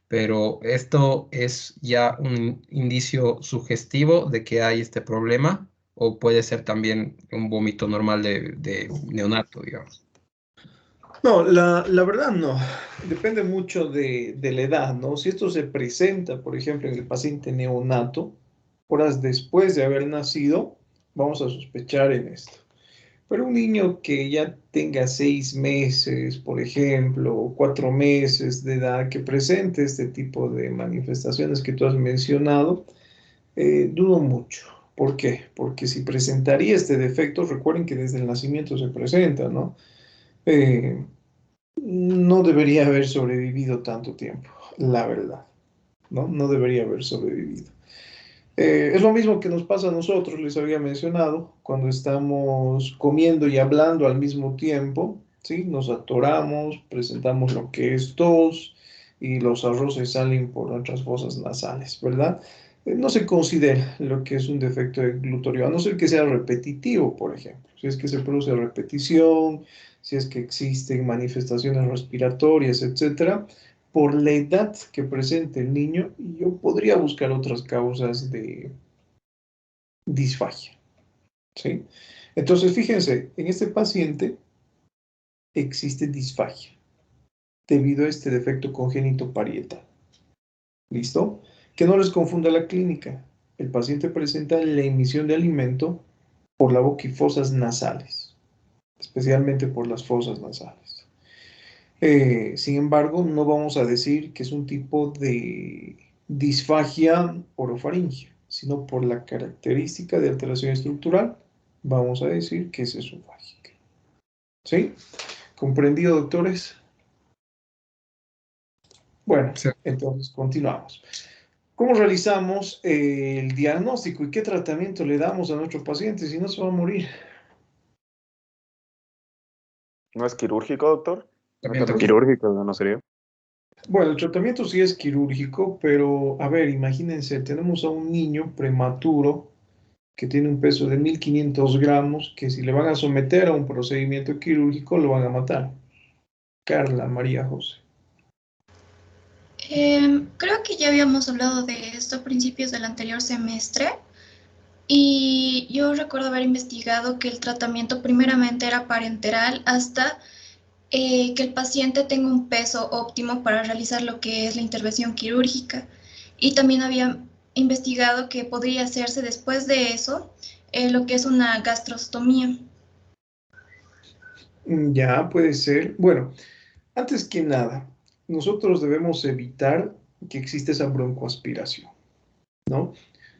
Pero esto es ya un indicio sugestivo de que hay este problema o puede ser también un vómito normal de neonato, digamos. No, la verdad no. Depende mucho de la edad, ¿no? Si esto se presenta, por ejemplo, en el paciente neonato, horas después de haber nacido, vamos a sospechar en esto. Pero un niño que ya tenga 6 meses, por ejemplo, o 4 meses de edad, que presente este tipo de manifestaciones que tú has mencionado, dudo mucho. ¿Por qué? Porque si presentaría este defecto, recuerden que desde el nacimiento se presenta, ¿no? Eh, no debería haber sobrevivido tanto tiempo, la verdad, ¿no? No debería haber sobrevivido. Es lo mismo que nos pasa a nosotros, les había mencionado, cuando estamos comiendo y hablando al mismo tiempo, ¿sí? Nos atoramos, presentamos lo que es tos y los arroces salen por nuestras fosas nasales, ¿verdad? No se considera lo que es un defecto de glutorio, a no ser que sea repetitivo, por ejemplo. Si es que se produce repetición, si es que existen manifestaciones respiratorias, etcétera, por la edad que presente el niño, yo podría buscar otras causas de disfagia, ¿sí? Entonces, fíjense, en este paciente existe disfagia debido a este defecto congénito parietal. ¿Listo? Que no les confunda la clínica. El paciente presenta la emisión de alimento por la boca y fosas nasales, especialmente por las fosas nasales. Sin embargo, no vamos a decir que es un tipo de disfagia orofaringia, sino por la característica de alteración estructural, vamos a decir que es esofágica. ¿Sí? ¿Comprendido, doctores? Bueno, Sí. entonces continuamos. ¿Cómo realizamos el diagnóstico y qué tratamiento le damos a nuestro paciente si no se va a morir? ¿No es quirúrgico, doctor? Tratamiento Quirúrgico, ¿no sería? Bueno, el tratamiento sí es quirúrgico, pero a ver, imagínense, tenemos a un niño prematuro que tiene un peso de 1500 gramos, que si le van a someter a un procedimiento quirúrgico lo van a matar. Carla María José. Creo que ya habíamos hablado de esto a principios del anterior semestre y yo recuerdo haber investigado que el tratamiento primeramente era parenteral hasta que el paciente tenga un peso óptimo para realizar lo que es la intervención quirúrgica. Y también había investigado que podría hacerse después de eso lo que es una gastrostomía. Ya puede ser. Bueno, antes que nada, nosotros debemos evitar que exista esa broncoaspiración, ¿no?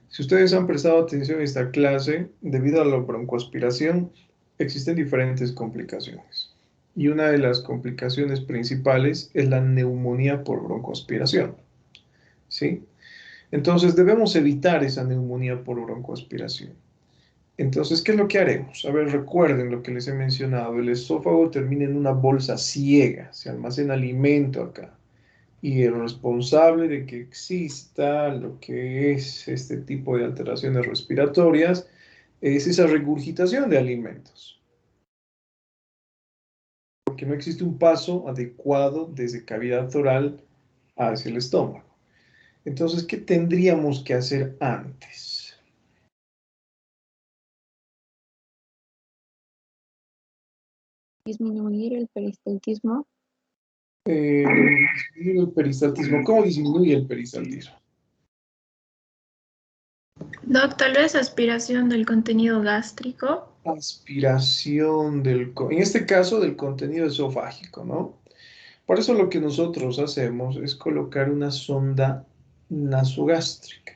Si ustedes han prestado atención a esta clase, debido a la broncoaspiración, existen diferentes complicaciones. Y una de las complicaciones principales es la neumonía por broncoaspiración, ¿sí? Entonces debemos evitar esa neumonía por broncoaspiración. Entonces, ¿qué es lo que haremos? A ver, recuerden lo que les he mencionado. El esófago termina en una bolsa ciega, se almacena alimento acá. Y el responsable de que exista lo que es este tipo de alteraciones respiratorias es esa regurgitación de alimentos. Porque no existe un paso adecuado desde cavidad oral hacia el estómago. Entonces, ¿qué tendríamos que hacer antes? Disminuir el peristaltismo. Disminuir el peristaltismo. ¿Cómo disminuye el peristaltismo? Doc, tal vez aspiración del contenido gástrico. Aspiración en este caso del contenido esofágico, ¿no? Por eso lo que nosotros hacemos es colocar una sonda nasogástrica.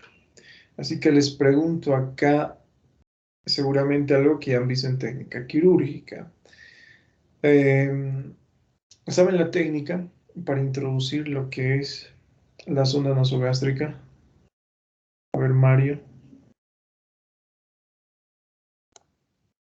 Así que les pregunto acá, seguramente algo que ya han visto en técnica quirúrgica. ¿Saben la técnica para introducir lo que es la sonda nasogástrica? A ver, Mario.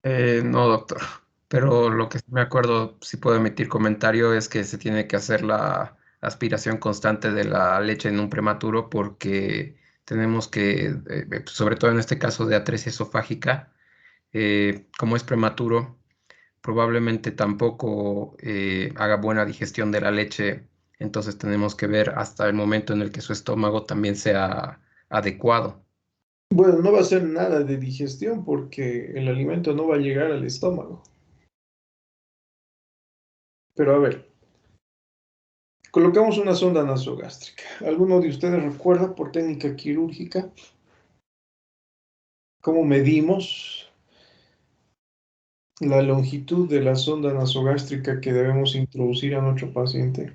No, doctor. Pero lo que sí me acuerdo, si puedo emitir comentario, es que se tiene que hacer la aspiración constante de la leche en un prematuro porque tenemos que, sobre todo en este caso de atresia esofágica, como es prematuro, probablemente tampoco haga buena digestión de la leche, entonces tenemos que ver hasta el momento en el que su estómago también sea adecuado. Bueno, no va a ser nada de digestión porque el alimento no va a llegar al estómago. Pero a ver, colocamos una sonda nasogástrica. ¿Alguno de ustedes recuerda por técnica quirúrgica cómo medimos la longitud de la sonda nasogástrica que debemos introducir a nuestro paciente?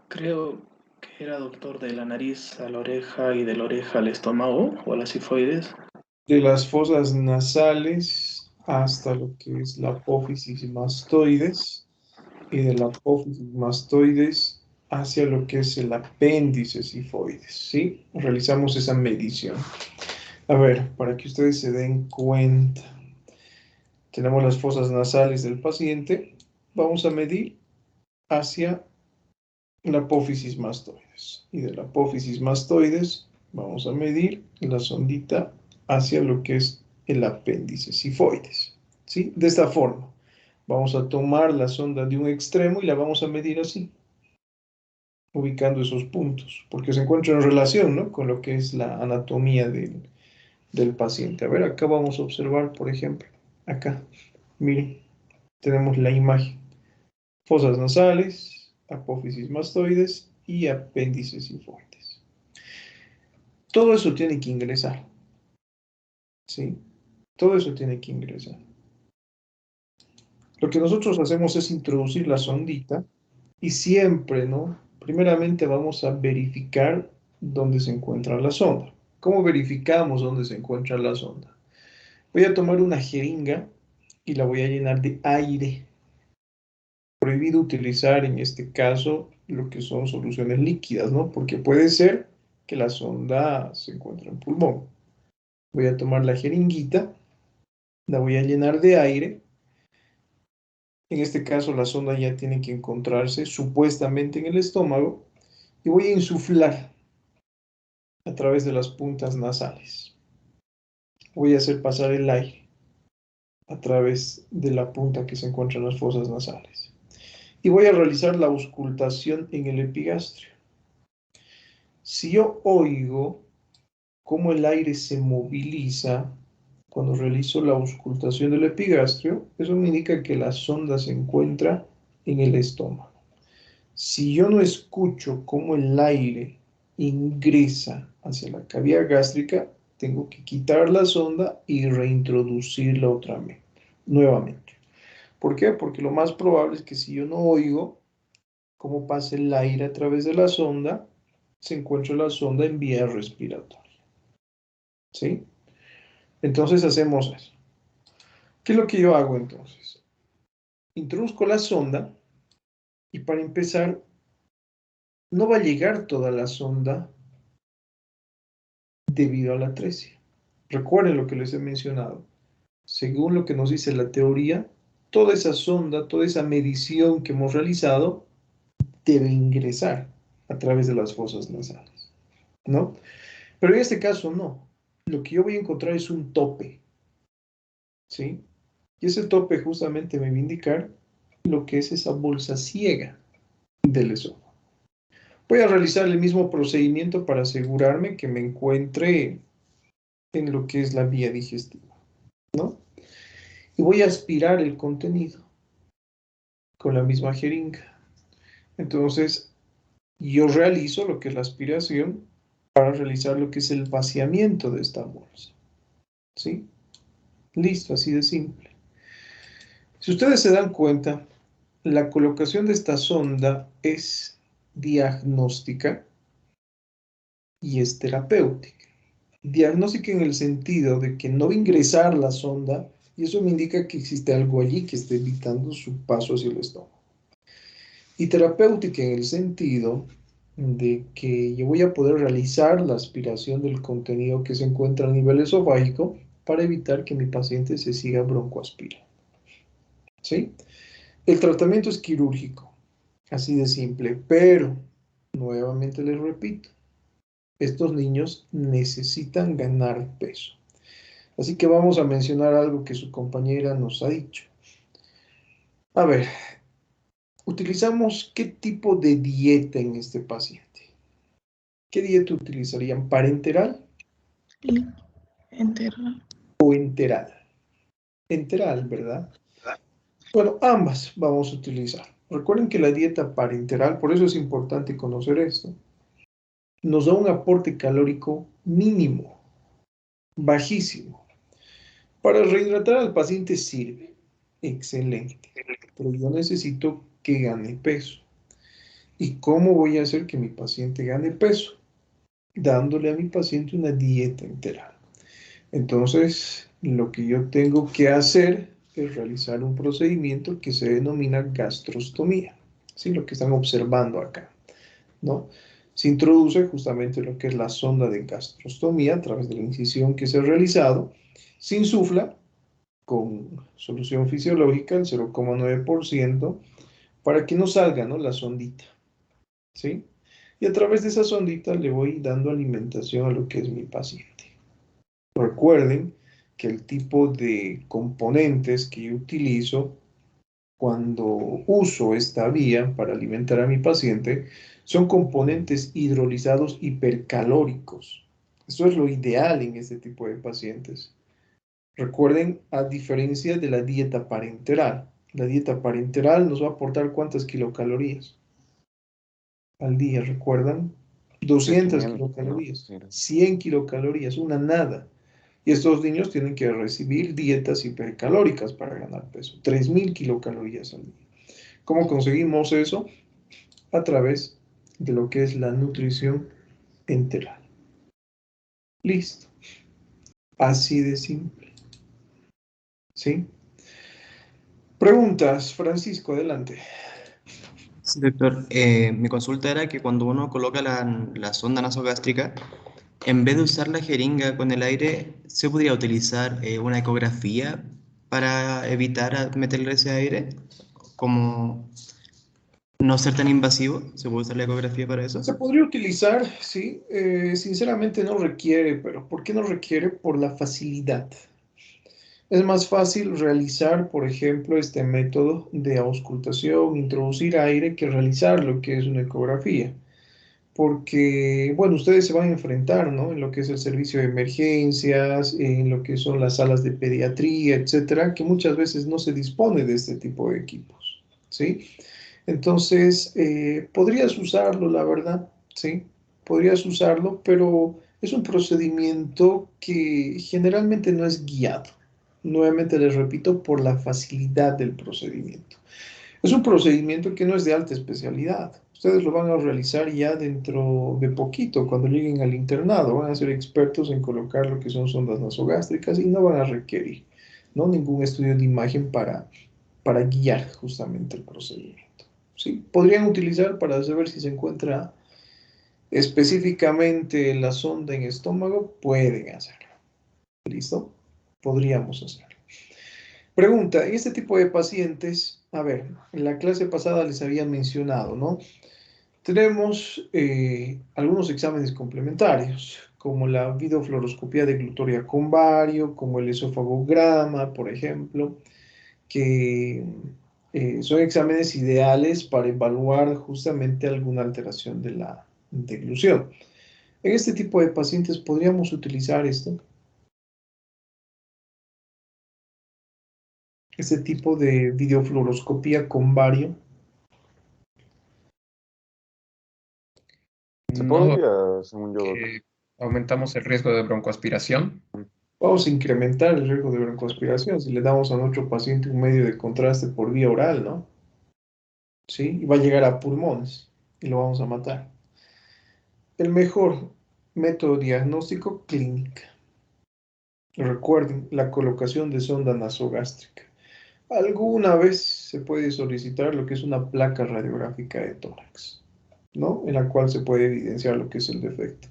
Creo que era doctor de la nariz a la oreja y de la oreja al estómago o a las sifoides. De las fosas nasales hasta lo que es la apófisis mastoides y de la apófisis mastoides hacia lo que es el apéndice sifoides, ¿sí? Realizamos esa medición. A ver, para que ustedes se den cuenta, tenemos las fosas nasales del paciente, vamos a medir hacia la apófisis mastoides y de la apófisis mastoides vamos a medir la sondita hacia lo que es el apéndice sifoides, ¿sí? De esta forma, vamos a tomar la sonda de un extremo y la vamos a medir así, ubicando esos puntos, porque se encuentra en relación, ¿no?, con lo que es la anatomía del paciente. A ver, acá vamos a observar, por ejemplo, acá, miren, tenemos la imagen. Fosas nasales, apófisis mastoides y apéndices sifoides. Todo eso tiene que ingresar, ¿sí? Todo eso tiene que ingresar. Lo que nosotros hacemos es introducir la sondita y siempre, ¿no? Primeramente vamos a verificar dónde se encuentra la sonda. ¿Cómo verificamos dónde se encuentra la sonda? Voy a tomar una jeringa y la voy a llenar de aire. Prohibido utilizar en este caso lo que son soluciones líquidas, ¿no? Porque puede ser que la sonda se encuentre en pulmón. Voy a tomar la jeringuita, la voy a llenar de aire En este caso, la sonda ya tiene que encontrarse supuestamente en el estómago y voy a insuflar a través de las puntas nasales. Voy a hacer pasar el aire a través de la punta que se encuentra en las fosas nasales. Y voy a realizar la auscultación en el epigastrio. Si yo oigo cómo el aire se moviliza cuando realizo la auscultación del epigastrio, eso me indica que la sonda se encuentra en el estómago. Si yo no escucho cómo el aire ingresa hacia la cavidad gástrica, tengo que quitar la sonda y reintroducirla nuevamente. ¿Por qué? Porque lo más probable es que si yo no oigo cómo pasa el aire a través de la sonda, se encuentra la sonda en vía respiratoria. ¿Sí? Entonces hacemos eso. ¿Qué es lo que yo hago entonces? Introduzco la sonda y para empezar, no va a llegar toda la sonda debido a la atresia. Recuerden lo que les he mencionado. Según lo que nos dice la teoría, toda esa sonda, toda esa medición que hemos realizado debe ingresar a través de las fosas nasales, ¿no? Pero en este caso no. Lo que yo voy a encontrar es un tope, ¿sí? Y ese tope justamente me va a indicar lo que es esa bolsa ciega del esófago. Voy a realizar el mismo procedimiento para asegurarme que me encuentre en lo que es la vía digestiva, ¿no? Y voy a aspirar el contenido con la misma jeringa. Entonces, yo realizo lo que es la aspiración para realizar lo que es el vaciamiento de esta bolsa, ¿sí? Listo, así de simple. Si ustedes se dan cuenta, la colocación de esta sonda es diagnóstica y es terapéutica. Diagnóstica en el sentido de que no va a ingresar la sonda y eso me indica que existe algo allí que esté evitando su paso hacia el estómago. Y terapéutica en el sentido de que yo voy a poder realizar la aspiración del contenido que se encuentra a nivel esofágico para evitar que mi paciente se siga broncoaspirando. ¿Sí? El tratamiento es quirúrgico, así de simple, pero nuevamente les repito, estos niños necesitan ganar peso. Así que vamos a mencionar algo que su compañera nos ha dicho. A ver, utilizamos qué tipo de dieta en este paciente. ¿Qué dieta utilizarían? ¿Parenteral Enteral. o enteral? Enteral, ¿verdad? Bueno, ambas vamos a utilizar. Recuerden que la dieta parenteral, por eso es importante conocer esto, nos da un aporte calórico mínimo, bajísimo. Para rehidratar al paciente sirve, excelente, pero yo necesito que gane peso. ¿Y cómo voy a hacer que mi paciente gane peso? Dándole a mi paciente una dieta enteral. Entonces, lo que yo tengo que hacer es realizar un procedimiento que se denomina gastrostomía. ¿Sí? Lo que están observando acá, ¿no? Se introduce justamente lo que es la sonda de gastrostomía a través de la incisión que se ha realizado. Se insufla con solución fisiológica, el 0,9%, para que no salga, ¿no?, la sondita, ¿sí? Y a través de esa sondita le voy dando alimentación a lo que es mi paciente. Recuerden que el tipo de componentes que yo utilizo cuando uso esta vía para alimentar a mi paciente son componentes hidrolizados hipercalóricos. Eso es lo ideal en este tipo de pacientes. Recuerden, a diferencia de la dieta parenteral. La dieta parenteral nos va a aportar ¿cuántas kilocalorías al día? ¿Recuerdan? 200 kilocalorías, 100 kilocalorías, una nada. Y estos niños tienen que recibir dietas hipercalóricas para ganar peso, 3000 kilocalorías al día. ¿Cómo conseguimos eso? A través de lo que es la nutrición enteral. Listo. Así de simple. ¿Sí? Preguntas, Francisco, adelante. Sí, doctor, mi consulta era que cuando uno coloca la sonda nasogástrica, en vez de usar la jeringa con el aire, ¿se podría utilizar una ecografía para evitar meterle ese aire? como no ser tan invasivo. ¿Se puede usar la ecografía para eso? Se podría utilizar, sí. Sinceramente no requiere, pero ¿por qué no requiere? Por la facilidad. Es más fácil realizar, por ejemplo, este método de auscultación, introducir aire, que realizar lo que es una ecografía. Porque, bueno, ustedes se van a enfrentar, ¿no? En lo que es el servicio de emergencias, en lo que son las salas de pediatría, etcétera, que muchas veces no se dispone de este tipo de equipos, ¿sí? Entonces, podrías usarlo, la verdad, ¿sí? Podrías usarlo, pero es un procedimiento que generalmente no es guiado. Nuevamente les repito, por la facilidad del procedimiento. Es un procedimiento que no es de alta especialidad. Ustedes lo van a realizar ya dentro de poquito, cuando lleguen al internado. Van a ser expertos en colocar lo que son sondas nasogástricas y no van a requerir, ¿no?, ningún estudio de imagen para guiar justamente el procedimiento, ¿sí? Podrían utilizar para saber si se encuentra específicamente la sonda en estómago, pueden hacerlo. ¿Listo? Podríamos hacerlo. Pregunta, en este tipo de pacientes, a ver, en la clase pasada les había mencionado, ¿no? Tenemos algunos exámenes complementarios, como la videofluoroscopía de glutoria con bario, como el esofagograma, por ejemplo, que son exámenes ideales para evaluar justamente alguna alteración de la deglución. En este tipo de pacientes podríamos utilizar este tipo de videofluoroscopía con bario. Se No, podría, según yo, doctor. aumentamos el riesgo de broncoaspiración. Vamos a incrementar el riesgo de broncoaspiración si le damos a nuestro paciente un medio de contraste por vía oral, ¿no? ¿Sí? Y va a llegar a pulmones y lo vamos a matar. El mejor método diagnóstico, clínica. Recuerden, la colocación de sonda nasogástrica. Alguna vez se puede solicitar lo que es una placa radiográfica de tórax, ¿no? En la cual se puede evidenciar lo que es el defecto.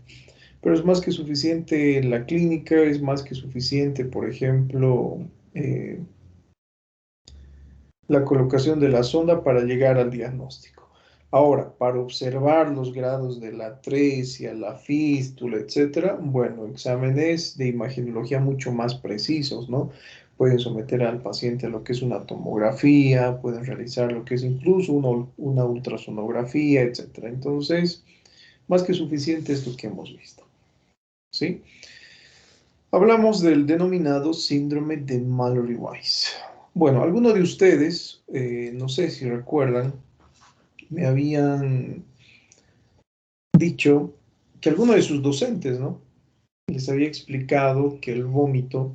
Pero es más que suficiente la clínica, es más que suficiente, por ejemplo, la colocación de la sonda para llegar al diagnóstico. Ahora, para observar los grados de la atresia, la fístula, etcétera, bueno, exámenes de imagenología mucho más precisos, ¿no? Pueden someter al paciente a lo que es una tomografía, pueden realizar lo que es incluso una ultrasonografía, etcétera. Entonces, más que suficiente es lo que hemos visto, ¿sí? Hablamos del denominado síndrome de Mallory-Weiss. Bueno, algunos de ustedes, no sé si recuerdan, me habían dicho que alguno de sus docentes, ¿no?, les había explicado que el vómito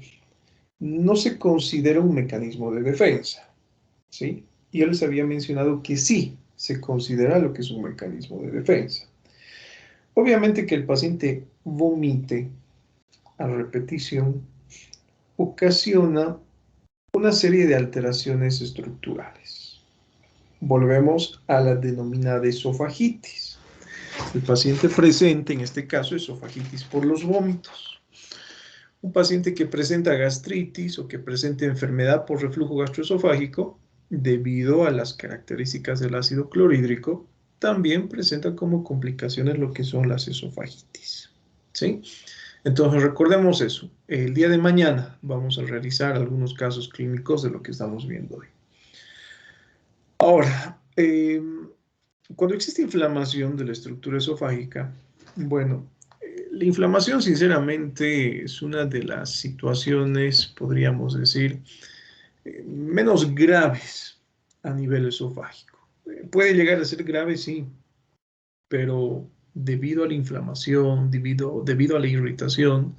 no se considera un mecanismo de defensa, ¿sí? Y él les había mencionado que sí se considera lo que es un mecanismo de defensa. Obviamente que el paciente vomite a repetición ocasiona una serie de alteraciones estructurales. Volvemos a la denominada esofagitis. El paciente presente, en este caso, esofagitis por los vómitos. Un paciente que presenta gastritis o que presenta enfermedad por reflujo gastroesofágico, debido a las características del ácido clorhídrico, también presenta como complicaciones lo que son las esofagitis, ¿sí? Entonces recordemos eso. El día de mañana vamos a realizar algunos casos clínicos de lo que estamos viendo hoy. Ahora, cuando existe inflamación de la estructura esofágica, bueno, la inflamación sinceramente es una de las situaciones, podríamos decir, menos graves a nivel esofágico. Puede llegar a ser grave, sí, pero debido a la inflamación, debido a la irritación,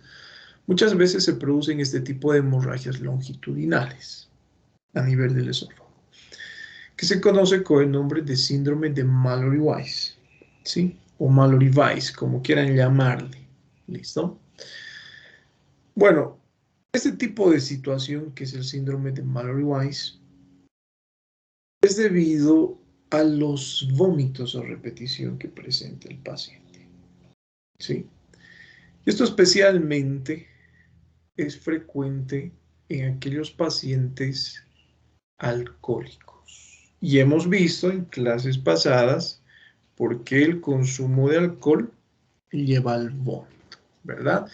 muchas veces se producen este tipo de hemorragias longitudinales a nivel del esófago, que se conoce con el nombre de síndrome de Mallory-Weiss, ¿sí? O Mallory-Weiss, como quieran llamarle. ¿Listo? Bueno, este tipo de situación, que es el síndrome de Mallory-Weiss, es debido a los vómitos a repetición que presenta el paciente, ¿sí? Esto especialmente es frecuente en aquellos pacientes alcohólicos Y hemos visto en clases pasadas por qué el consumo de alcohol lleva al vómito, ¿verdad?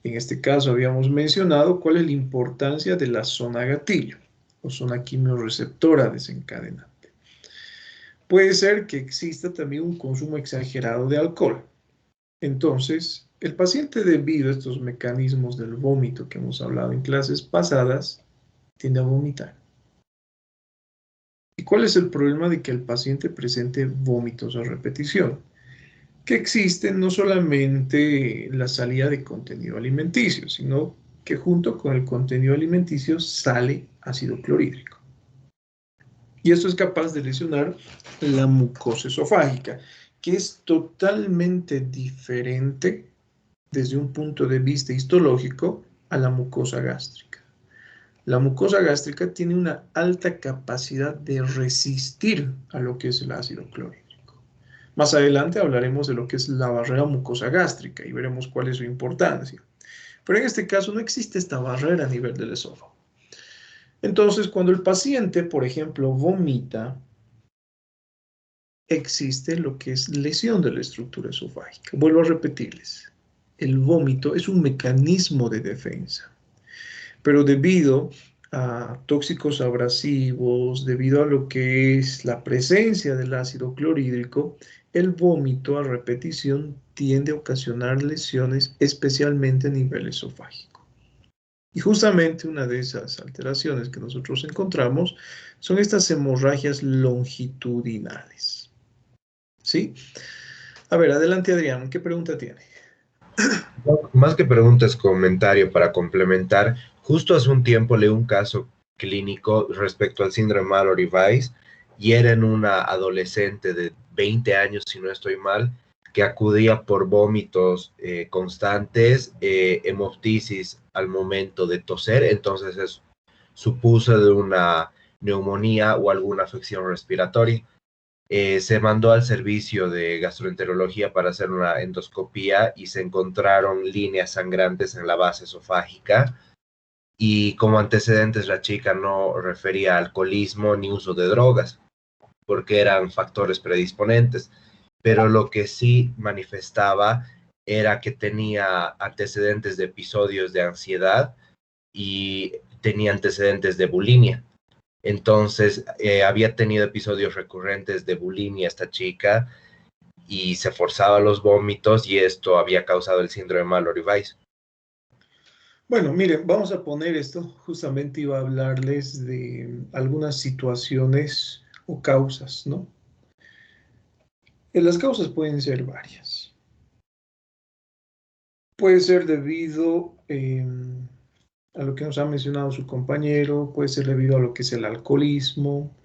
En este caso habíamos mencionado cuál es la importancia de la zona gatillo o zona quimiorreceptora desencadenante. Puede ser que exista también un consumo exagerado de alcohol. Entonces, el paciente, debido a estos mecanismos del vómito que hemos hablado en clases pasadas, tiende a vomitar. ¿Y cuál es el problema de que el paciente presente vómitos a repetición? Que existe no solamente la salida de contenido alimenticio, sino que junto con el contenido alimenticio sale ácido clorhídrico. Y esto es capaz de lesionar la mucosa esofágica, que es totalmente diferente desde un punto de vista histológico a la mucosa gástrica. La mucosa gástrica tiene una alta capacidad de resistir a lo que es el ácido clorhídrico. Más adelante hablaremos de lo que es la barrera mucosa gástrica y veremos cuál es su importancia. Pero en este caso no existe esta barrera a nivel del esófago. Entonces, cuando el paciente, por ejemplo, vomita, existe lo que es lesión de la estructura esofágica. Vuelvo a repetirles, el vómito es un mecanismo de defensa, pero debido a tóxicos abrasivos, debido a lo que es la presencia del ácido clorhídrico, el vómito a repetición tiende a ocasionar lesiones, especialmente a nivel esofágico. Y justamente una de esas alteraciones que nosotros encontramos son estas hemorragias longitudinales. ¿Sí? A ver, adelante Adrián, ¿qué pregunta tiene? Más que preguntas, comentario para complementar. Justo hace un tiempo leí un caso clínico respecto al síndrome Mallory-Weiss y era en una adolescente de 20 años, si no estoy mal, que acudía por vómitos constantes, hemoptisis al momento de toser, entonces eso supuso de una neumonía o alguna afección respiratoria. Se mandó al servicio de gastroenterología para hacer una endoscopía y se encontraron líneas sangrantes en la base esofágica y como antecedentes la chica no refería a alcoholismo ni uso de drogas porque eran factores predisponentes, pero lo que sí manifestaba era que tenía antecedentes de episodios de ansiedad y tenía antecedentes de bulimia. Entonces, había tenido episodios recurrentes de bulimia esta chica y se forzaba los vómitos y esto había causado el síndrome Mallory-Weiss. Bueno, miren, vamos a poner esto. Justamente iba a hablarles de algunas situaciones o causas, ¿no? Las causas pueden ser varias. Puede ser debido a lo que nos ha mencionado su compañero, puede ser debido a lo que es el alcoholismo,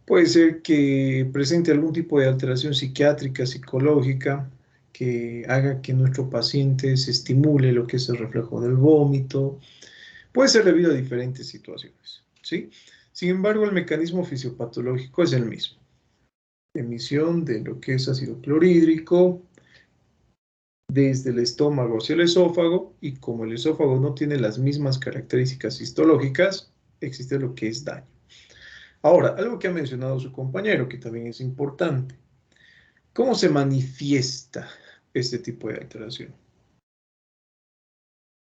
puede ser que presente algún tipo de alteración psiquiátrica, psicológica, que haga que nuestro paciente se estimule lo que es el reflejo del vómito. Puede ser debido a diferentes situaciones, ¿sí? Sin embargo, el mecanismo fisiopatológico es el mismo. Emisión de lo que es ácido clorhídrico desde el estómago hacia el esófago, y como el esófago no tiene las mismas características histológicas, existe lo que es daño. Ahora, algo que ha mencionado su compañero, que también es importante. ¿Cómo se manifiesta este tipo de alteración?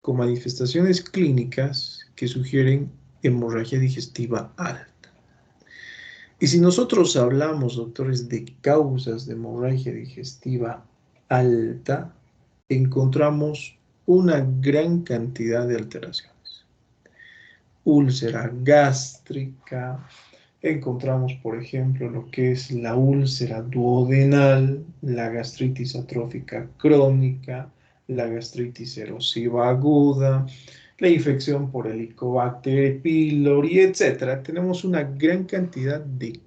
Con manifestaciones clínicas que sugieren hemorragia digestiva alta. Y si nosotros hablamos, doctores, de causas de hemorragia digestiva alta, encontramos una gran cantidad de alteraciones. Úlcera gástrica, encontramos, por ejemplo, lo que es la úlcera duodenal, la gastritis atrófica crónica, la gastritis erosiva aguda, la infección por Helicobacter pylori, etc. Tenemos una gran cantidad de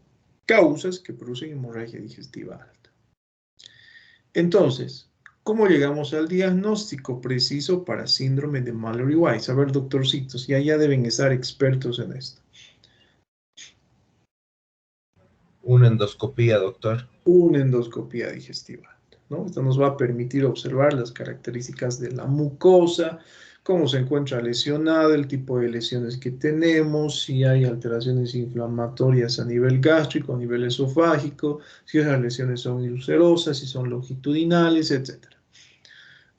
causas que producen hemorragia digestiva alta. Entonces, ¿cómo llegamos al diagnóstico preciso para síndrome de Mallory-Weiss? A ver, doctorcitos, ya deben estar expertos en esto. Una endoscopía, doctor. Una endoscopía digestiva, ¿no? Esto nos va a permitir observar las características de la mucosa, cómo se encuentra lesionada, el tipo de lesiones que tenemos, si hay alteraciones inflamatorias a nivel gástrico, a nivel esofágico, si esas lesiones son ulcerosas, si son longitudinales, etc.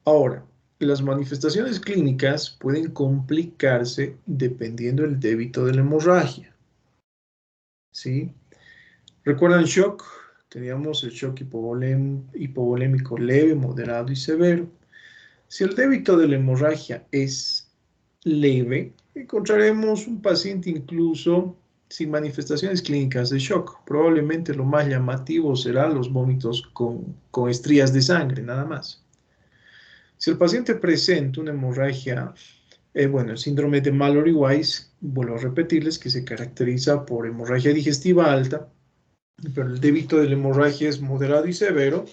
Ahora, las manifestaciones clínicas pueden complicarse dependiendo del débito de la hemorragia. ¿Sí? ¿Recuerdan shock? Teníamos el shock hipovolémico leve, moderado y severo. Si el débito de la hemorragia es leve, encontraremos un paciente incluso sin manifestaciones clínicas de shock. Probablemente lo más llamativo será los vómitos con estrías de sangre, nada más. Si el paciente presenta una hemorragia, el síndrome de Mallory-Weiss, vuelvo a repetirles que se caracteriza por hemorragia digestiva alta, pero el débito de la hemorragia es moderado y severo,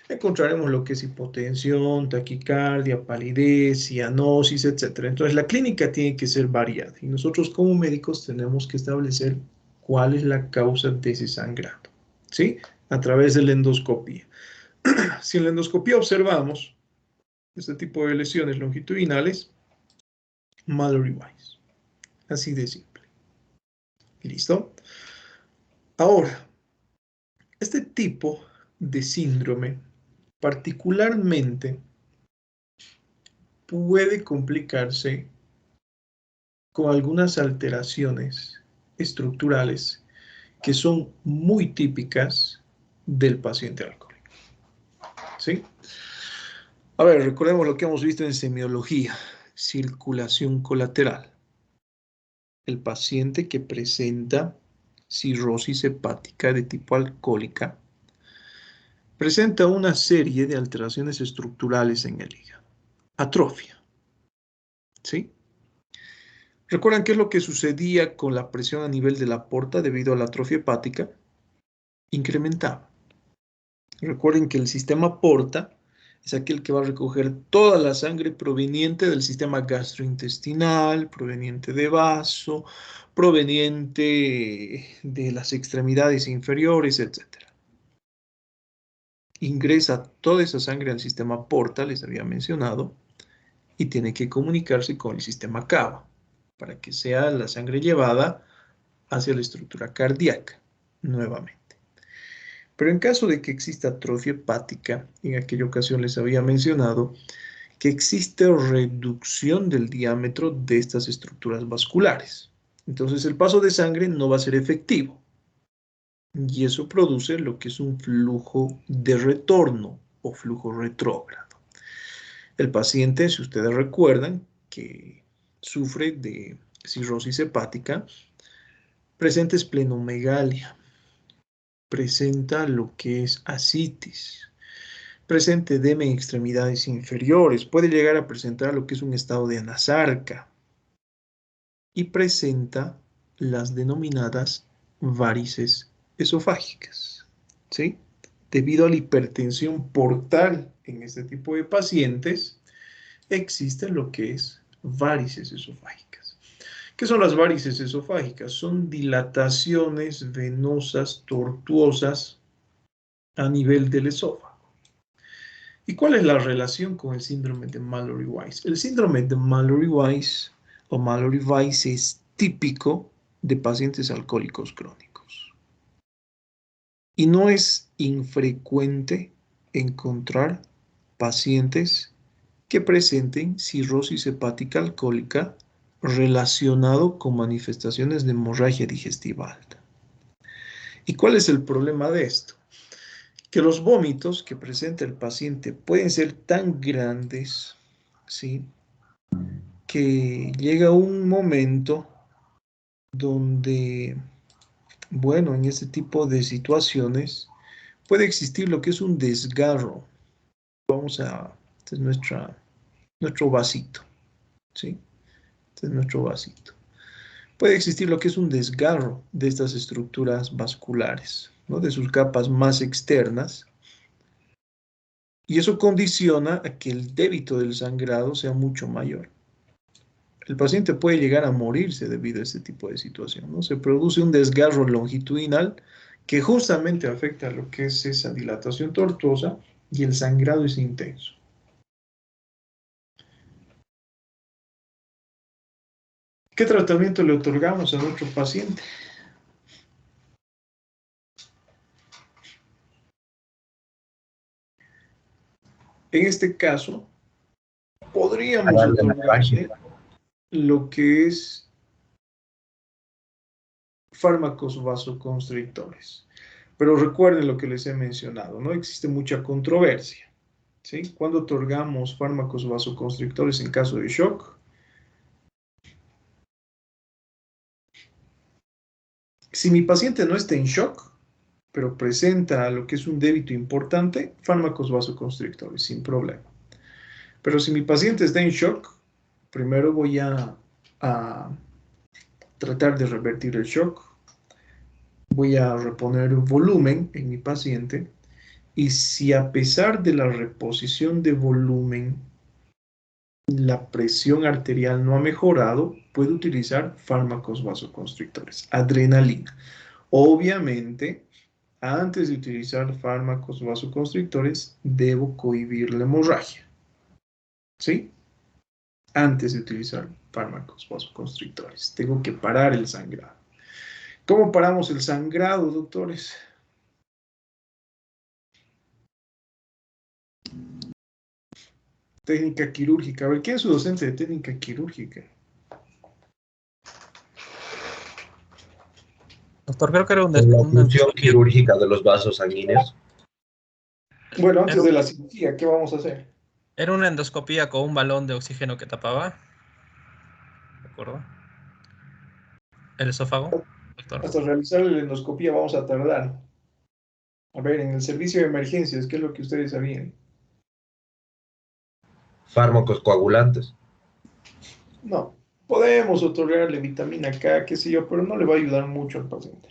encontraremos lo que es hipotensión, taquicardia, palidez, cianosis, etc. Entonces la clínica tiene que ser variada y nosotros como médicos tenemos que establecer cuál es la causa de ese sangrado, ¿sí? A través de la endoscopía. Si en la endoscopía observamos este tipo de lesiones longitudinales, Mallory-Weiss. Así de simple. ¿Listo? Ahora, este tipo de síndrome particularmente puede complicarse con algunas alteraciones estructurales que son muy típicas del paciente alcohólico. ¿Sí? A ver, recordemos lo que hemos visto en semiología, circulación colateral. El paciente que presenta cirrosis hepática de tipo alcohólica presenta una serie de alteraciones estructurales en el hígado. Atrofia. ¿Sí? ¿Recuerdan qué es lo que sucedía con la presión a nivel de la porta debido a la atrofia hepática? Incrementaba. Recuerden que el sistema porta es aquel que va a recoger toda la sangre proveniente del sistema gastrointestinal, proveniente de vaso, proveniente de las extremidades inferiores, etc. Ingresa toda esa sangre al sistema porta, les había mencionado, y tiene que comunicarse con el sistema cava para que sea la sangre llevada hacia la estructura cardíaca nuevamente. Pero en caso de que exista atrofia hepática, en aquella ocasión les había mencionado que existe reducción del diámetro de estas estructuras vasculares. Entonces el paso de sangre no va a ser efectivo. Y eso produce lo que es un flujo de retorno o flujo retrógrado. El paciente, si ustedes recuerdan, que sufre de cirrosis hepática, presenta esplenomegalia, presenta lo que es ascitis, presenta edema en extremidades inferiores, puede llegar a presentar lo que es un estado de anasarca y presenta las denominadas varices esofágicas, ¿sí? Debido a la hipertensión portal en este tipo de pacientes, existe lo que es varices esofágicas. ¿Qué son las varices esofágicas? Son dilataciones venosas tortuosas a nivel del esófago. ¿Y cuál es la relación con el síndrome de Mallory-Weiss? El síndrome de Mallory-Weiss o Mallory-Weiss es típico de pacientes alcohólicos crónicos. Y no es infrecuente encontrar pacientes que presenten cirrosis hepática alcohólica relacionado con manifestaciones de hemorragia digestiva alta. ¿Y cuál es el problema de esto? Que los vómitos que presenta el paciente pueden ser tan grandes, ¿sí?, que llega un momento donde, bueno, en este tipo de situaciones puede existir lo que es un desgarro. Este es nuestro vasito, ¿sí? Este es nuestro vasito. Puede existir lo que es un desgarro de estas estructuras vasculares, ¿no?, de sus capas más externas. Y eso condiciona a que el débito del sangrado sea mucho mayor. El paciente puede llegar a morirse debido a este tipo de situación, ¿no? Se produce un desgarro longitudinal que justamente afecta a lo que es esa dilatación tortuosa y el sangrado es intenso. ¿Qué tratamiento le otorgamos a nuestro paciente? En este caso, podríamos otorgarle lo que es fármacos vasoconstrictores. Pero recuerden lo que les he mencionado, ¿no? Existe mucha controversia, ¿sí? Cuando otorgamos fármacos vasoconstrictores en caso de shock, si mi paciente no está en shock, pero presenta lo que es un débito importante, fármacos vasoconstrictores, sin problema. Pero si mi paciente está en shock, primero voy a tratar de revertir el shock, voy a reponer volumen en mi paciente, y si a pesar de la reposición de volumen, la presión arterial no ha mejorado, puedo utilizar fármacos vasoconstrictores, adrenalina. Obviamente, antes de utilizar fármacos vasoconstrictores, debo cohibir la hemorragia. ¿Sí? Antes de utilizar fármacos vasoconstrictores, tengo que parar el sangrado. ¿Cómo paramos el sangrado, doctores? Técnica quirúrgica. A ver, ¿quién es su docente de técnica quirúrgica? Doctor, creo que era La función quirúrgica de los vasos sanguíneos. Bueno, antes de la cirugía, ¿qué vamos a hacer? Era una endoscopía con un balón de oxígeno que tapaba. ¿De acuerdo? El esófago, doctor. Hasta realizar la endoscopía vamos a tardar. A ver, en el servicio de emergencias, ¿qué es lo que ustedes sabían? Fármacos coagulantes. No, podemos otorgarle vitamina K, qué sé yo, pero no le va a ayudar mucho al paciente.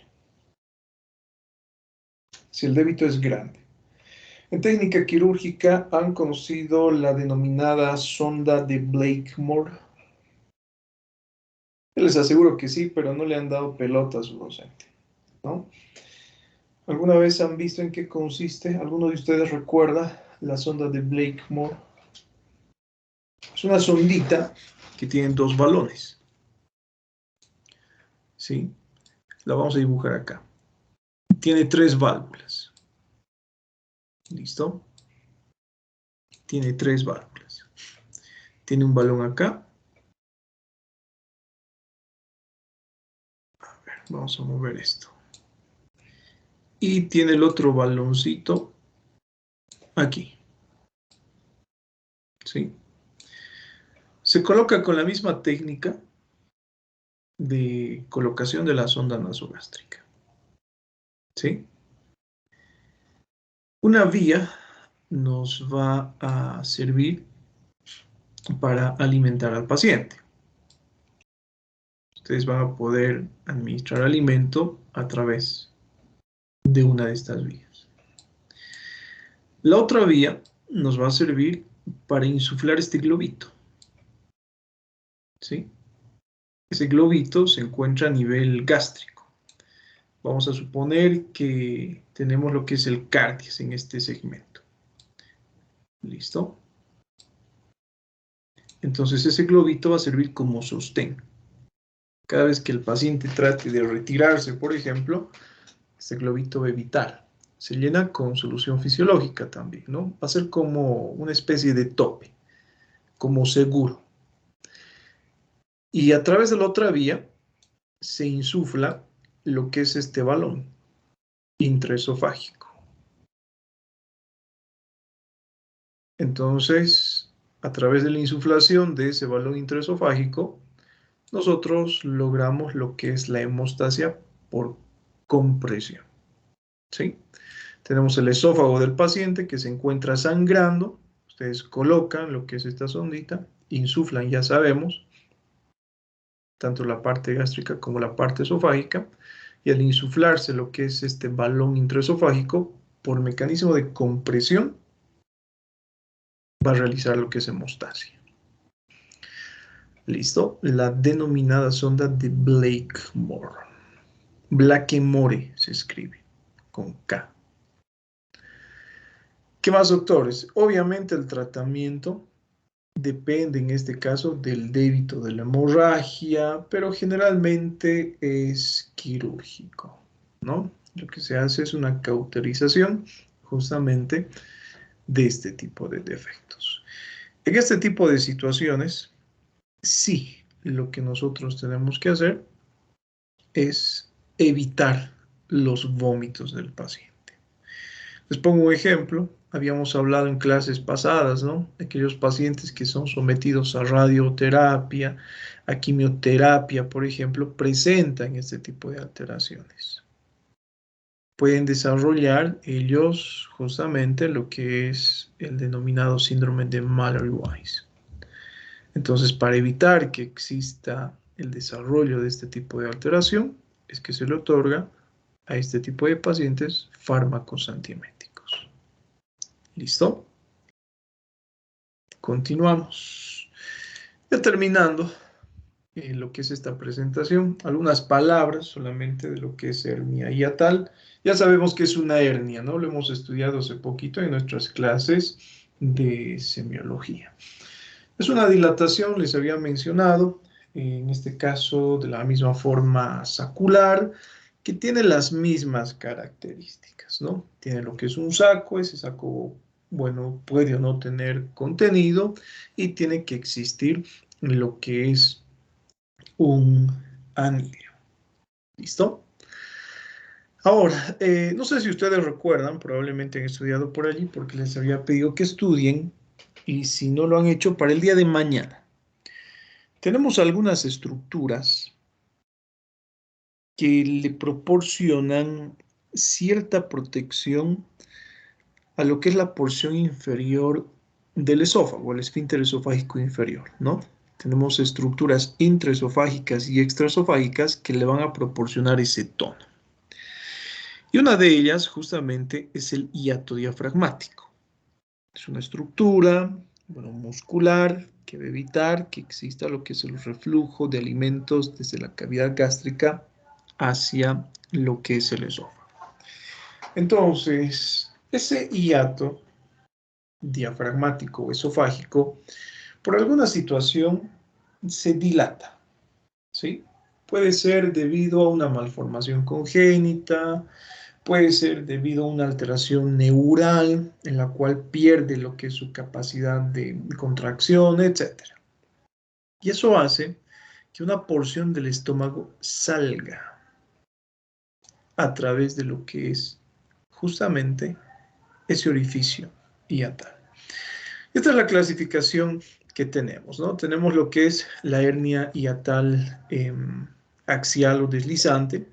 Si el débito es grande. En técnica quirúrgica han conocido la denominada sonda de Blakemore. Les aseguro que sí, pero no le han dado pelota a su docente, ¿no? ¿Alguna vez han visto en qué consiste? ¿Alguno de ustedes recuerda la sonda de Blakemore? Es una sondita que tiene dos balones. ¿Sí? La vamos a dibujar acá. Tiene tres válvulas. ¿Listo? Tiene tres válvulas. Tiene un balón acá. A ver, vamos a mover esto. Y tiene el otro baloncito aquí. ¿Sí? Se coloca con la misma técnica de colocación de la sonda nasogástrica. ¿Sí? Una vía nos va a servir para alimentar al paciente. Ustedes van a poder administrar alimento a través de una de estas vías. La otra vía nos va a servir para insuflar este globito. ¿Sí? Ese globito se encuentra a nivel gástrico. Vamos a suponer que tenemos lo que es el cardias en este segmento. ¿Listo? Entonces ese globito va a servir como sostén. Cada vez que el paciente trate de retirarse, por ejemplo, este globito va a evitar. Se llena con solución fisiológica también, ¿no? Va a ser como una especie de tope, como seguro. Y a través de la otra vía se insufla lo que es este balón intraesofágico. Entonces, a través de la insuflación de ese balón intraesofágico, nosotros logramos lo que es la hemostasia por compresión. ¿Sí? Tenemos el esófago del paciente que se encuentra sangrando. Ustedes colocan lo que es esta sondita, insuflan, ya sabemos, tanto la parte gástrica como la parte esofágica, y al insuflarse lo que es este balón intraesofágico, por mecanismo de compresión, va a realizar lo que es hemostasia. ¿Listo? La denominada sonda de Blakemore. Blakemore se escribe con K. ¿Qué más, doctores? Obviamente el tratamiento depende en este caso del débito de la hemorragia, pero generalmente es quirúrgico, ¿no? Lo que se hace es una cauterización justamente de este tipo de defectos. En este tipo de situaciones, sí, lo que nosotros tenemos que hacer es evitar los vómitos del paciente. Les pongo un ejemplo. Habíamos hablado en clases pasadas, ¿no? De aquellos pacientes que son sometidos a radioterapia, a quimioterapia, por ejemplo, presentan este tipo de alteraciones. Pueden desarrollar ellos justamente lo que es el denominado síndrome de Mallory-Weiss. Entonces, para evitar que exista el desarrollo de este tipo de alteración, es que se le otorga a este tipo de pacientes fármacos antieméticos. ¿Listo? Continuamos. Ya terminando lo que es esta presentación, algunas palabras solamente de lo que es hernia hiatal. Ya sabemos que es una hernia, ¿no? Lo hemos estudiado hace poquito en nuestras clases de semiología. Es una dilatación, les había mencionado, en este caso de la misma forma sacular, que tiene las mismas características, ¿no? Tiene lo que es un saco, ese saco, bueno, puede o no tener contenido, y tiene que existir lo que es un anillo. ¿Listo? Ahora, no sé si ustedes recuerdan, probablemente han estudiado por allí, porque les había pedido que estudien, y si no lo han hecho, para el día de mañana. Tenemos algunas estructuras que le proporcionan cierta protección a lo que es la porción inferior del esófago, el esfínter esofágico inferior, ¿no? Tenemos estructuras intraesofágicas y extraesofágicas que le van a proporcionar ese tono. Y una de ellas justamente es el hiato diafragmático. Es una estructura, bueno, muscular que va a evitar que exista lo que es el reflujo de alimentos desde la cavidad gástrica hacia lo que es el esófago. Entonces, ese hiato diafragmático o esofágico, por alguna situación, se dilata, ¿sí? Puede ser debido a una malformación congénita, puede ser debido a una alteración neural en la cual pierde lo que es su capacidad de contracción, etc. Y eso hace que una porción del estómago salga a través de lo que es justamente ese orificio hiatal. Esta es la clasificación que tenemos, ¿no? Tenemos lo que es la hernia hiatal axial o deslizante,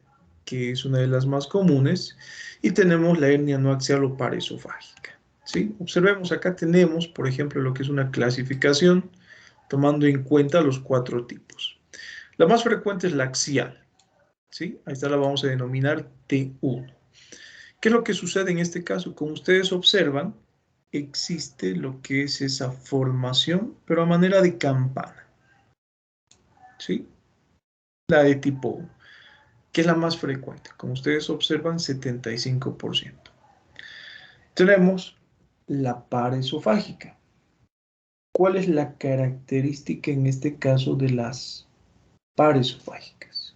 que es una de las más comunes, y tenemos la hernia no axial o paraesofágica, ¿sí? Observemos, acá tenemos, por ejemplo, lo que es una clasificación tomando en cuenta los 4 tipos. La más frecuente es la axial, ¿sí? A esta la vamos a denominar T1. ¿Qué es lo que sucede en este caso? Como ustedes observan, existe lo que es esa formación, pero a manera de campana, ¿sí? La de tipo 1, que es la más frecuente. Como ustedes observan, 75%. Tenemos la paraesofágica. ¿Cuál es la característica en este caso de las paraesofágicas?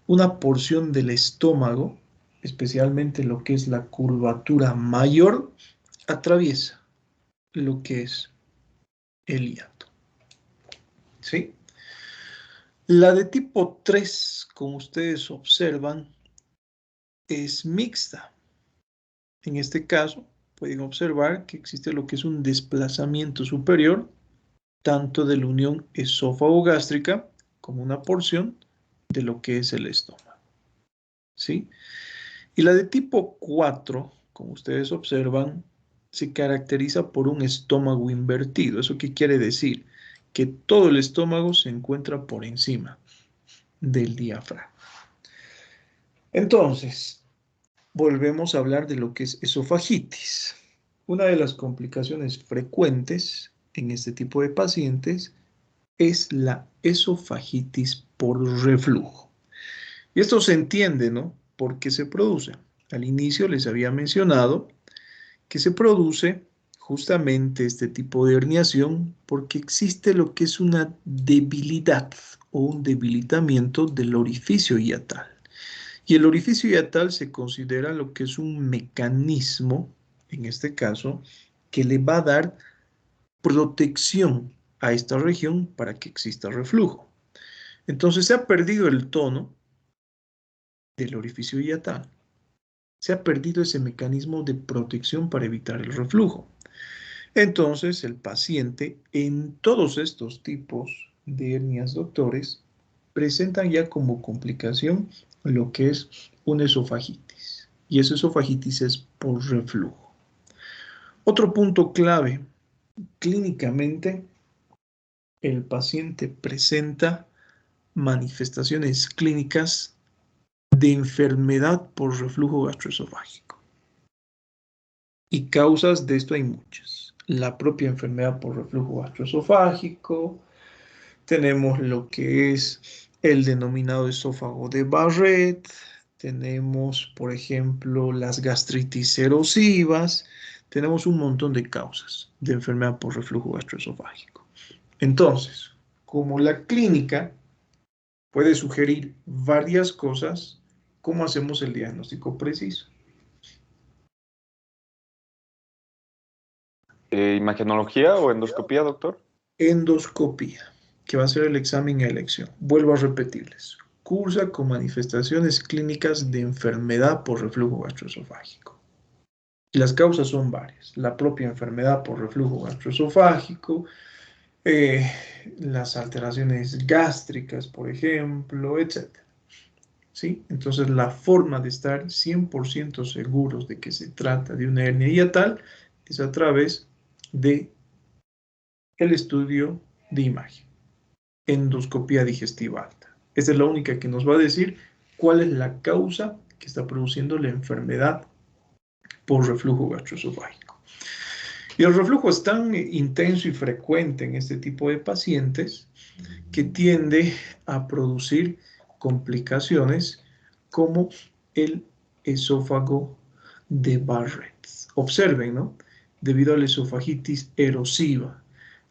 Una porción del estómago, especialmente lo que es la curvatura mayor, atraviesa lo que es el hiato, ¿sí? La de tipo 3, como ustedes observan, es mixta. En este caso, pueden observar que existe lo que es un desplazamiento superior, tanto de la unión esófago-gástrica como una porción de lo que es el estómago, ¿sí? Y la de tipo 4, como ustedes observan, se caracteriza por un estómago invertido. ¿Eso qué quiere decir? Que todo el estómago se encuentra por encima del diafragma. Entonces, volvemos a hablar de lo que es esofagitis. Una de las complicaciones frecuentes en este tipo de pacientes es la esofagitis por reflujo. Y esto se entiende, ¿no? ¿Por qué se produce? Al inicio les había mencionado que se produce justamente este tipo de herniación porque existe lo que es una debilidad o un debilitamiento del orificio hiatal. Y el orificio hiatal se considera lo que es un mecanismo, en este caso, que le va a dar protección a esta región para que exista reflujo. Entonces se ha perdido el tono del orificio hiatal. Se ha perdido ese mecanismo de protección para evitar el reflujo. Entonces el paciente en todos estos tipos de hernias, doctores, presentan ya como complicación lo que es una esofagitis. Y esa esofagitis es por reflujo. Otro punto clave, clínicamente, el paciente presenta manifestaciones clínicas de enfermedad por reflujo gastroesofágico. Y causas de esto hay muchas. La propia enfermedad por reflujo gastroesofágico, tenemos lo que es el denominado esófago de Barrett, tenemos, por ejemplo, las gastritis erosivas, tenemos un montón de causas de enfermedad por reflujo gastroesofágico. Entonces, como la clínica puede sugerir varias cosas, ¿cómo hacemos el diagnóstico preciso? ¿Imagenología o endoscopía, doctor? Endoscopía, que va a ser el examen a elección. Vuelvo a repetirles. Cursa con manifestaciones clínicas de enfermedad por reflujo gastroesofágico. Y las causas son varias. La propia enfermedad por reflujo gastroesofágico, las alteraciones gástricas, por ejemplo, etc. ¿Sí? Entonces, la forma de estar 100% seguros de que se trata de una hernia hiatal es a través de el estudio de imagen, endoscopía digestiva alta. Esta es la única que nos va a decir cuál es la causa que está produciendo la enfermedad por reflujo gastroesofágico. Y el reflujo es tan intenso y frecuente en este tipo de pacientes que tiende a producir complicaciones como el esófago de Barrett. Observen, ¿no? Debido a la esofagitis erosiva,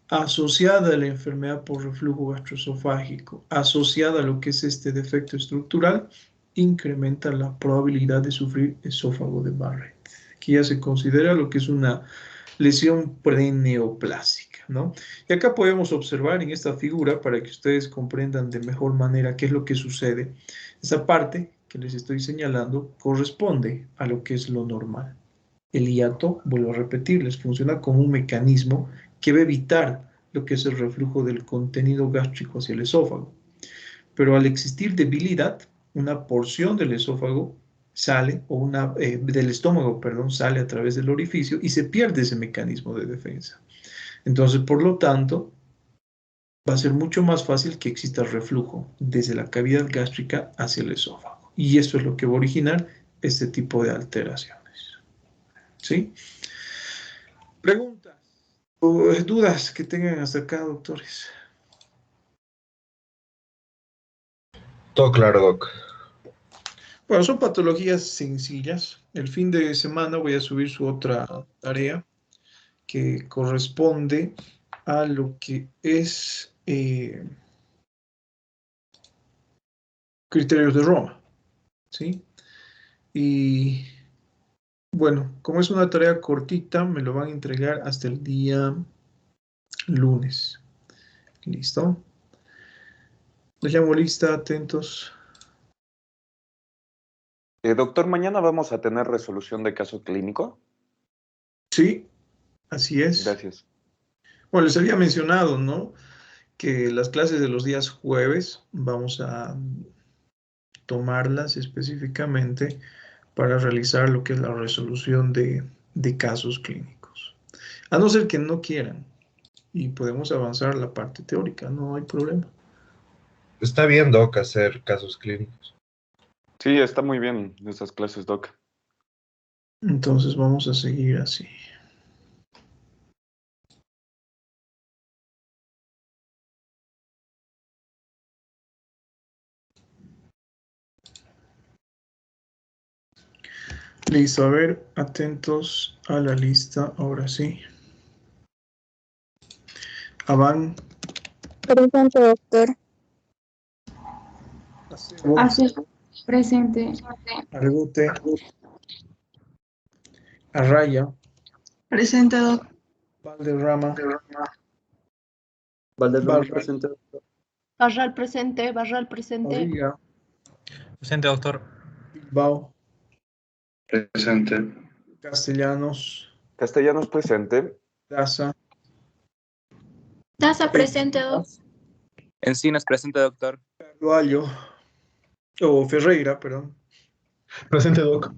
asociada a la enfermedad por reflujo gastroesofágico, asociada a lo que es este defecto estructural, incrementa la probabilidad de sufrir esófago de Barrett, que ya se considera lo que es una lesión preneoplásica, ¿no? Y acá podemos observar en esta figura, para que ustedes comprendan de mejor manera qué es lo que sucede, esa parte que les estoy señalando corresponde a lo que es lo normal. El hiato, vuelvo a repetirles, funciona como un mecanismo que va a evitar lo que es el reflujo del contenido gástrico hacia el esófago. Pero al existir debilidad, una porción del esófago sale, o del estómago, perdón, sale a través del orificio y se pierde ese mecanismo de defensa. Entonces, por lo tanto, va a ser mucho más fácil que exista reflujo desde la cavidad gástrica hacia el esófago. Y eso es lo que va a originar este tipo de alteraciones. ¿Sí? Preguntas o dudas que tengan hasta acá, doctores. Todo claro, doc. Bueno, son patologías sencillas. El fin de semana voy a subir su otra tarea que corresponde a lo que es criterios de Roma, ¿sí? Y bueno, como es una tarea cortita, me lo van a entregar hasta el día lunes. ¿Listo? Les llamo lista, atentos. Doctor, ¿mañana vamos a tener resolución de caso clínico? Sí, así es. Gracias. Bueno, les había mencionado, ¿no? Que las clases de los días jueves vamos a tomarlas específicamente para realizar lo que es la resolución de casos clínicos. A no ser que no quieran y podemos avanzar la parte teórica, no hay problema. Está bien, doc, hacer casos clínicos. Sí, está muy bien esas clases, doc. Entonces vamos a seguir así. Listo, a ver, atentos a la lista, ahora sí. Avan, Presente, doctor. Acebo, Presente. Argote, Arraya, Presente, doc. Valderrama, Valderrama Barral, presente, doctor. Barral presente. Auriga, Presente, doctor. Bilbao, Presente. Castellanos, Castellanos presente. Daza, Daza presente, doc. Encinas presente, doctor. Carvalho, o Ferreira, perdón. Presente, doc.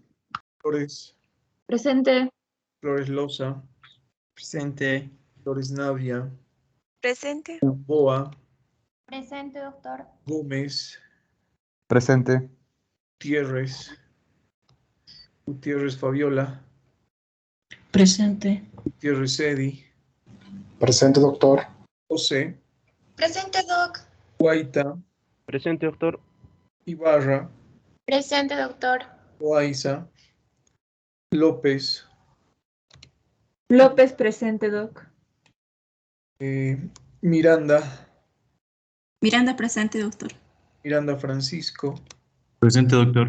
Flores, Presente. Flores Loza, Presente. Flores Navia, Presente. Boa, Presente, doctor. Gómez, Presente. Gutiérrez Fabiola, Presente. Gutiérrez Edi, Presente, doctor. José, Presente, doc. Guaita, Presente, doctor. Ibarra, Presente, doctor. Loaiza, López, López presente, doc. Miranda, Miranda presente, doctor. Miranda Francisco, Presente, doctor.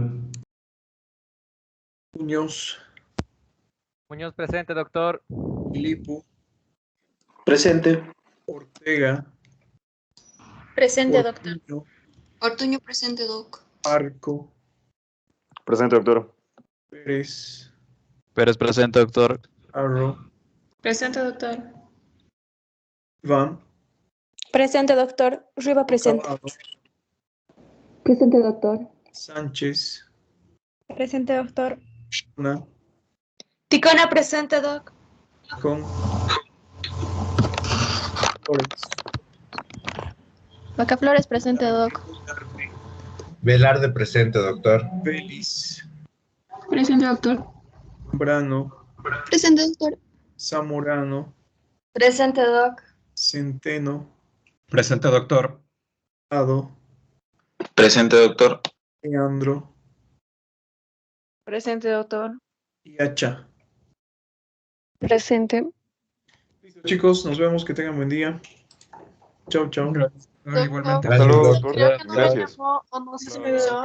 Muñoz, Muñoz presente, doctor. Filipo, Presente. Ortega, Presente, doctor. Ortuño, Ortuño presente, doc. Arco, Presente, doctor. Pérez, Pérez presente, doctor. Arro, Presente, doctor. Iván, Presente, doctor. Riva presente. Acabado, Presente, doctor. Sánchez, Presente, doctor. Shona, Ticona presente, doc. con Flores, Macaflores presente, doc. Velarde presente, doctor. Vélez, Presente, doctor. Zambrano, Presente, doctor. Zamorano, Presente, doc. Centeno, Presente, doctor. Ado, Presente, doctor. Leandro Presente, doctor. y Hacha. Presente. Listo, chicos, nos vemos, que tengan buen día. Chau, chau. Igualmente. Gracias, Saludos, doctor. doctor. Gracias. O no sé si me olvidó.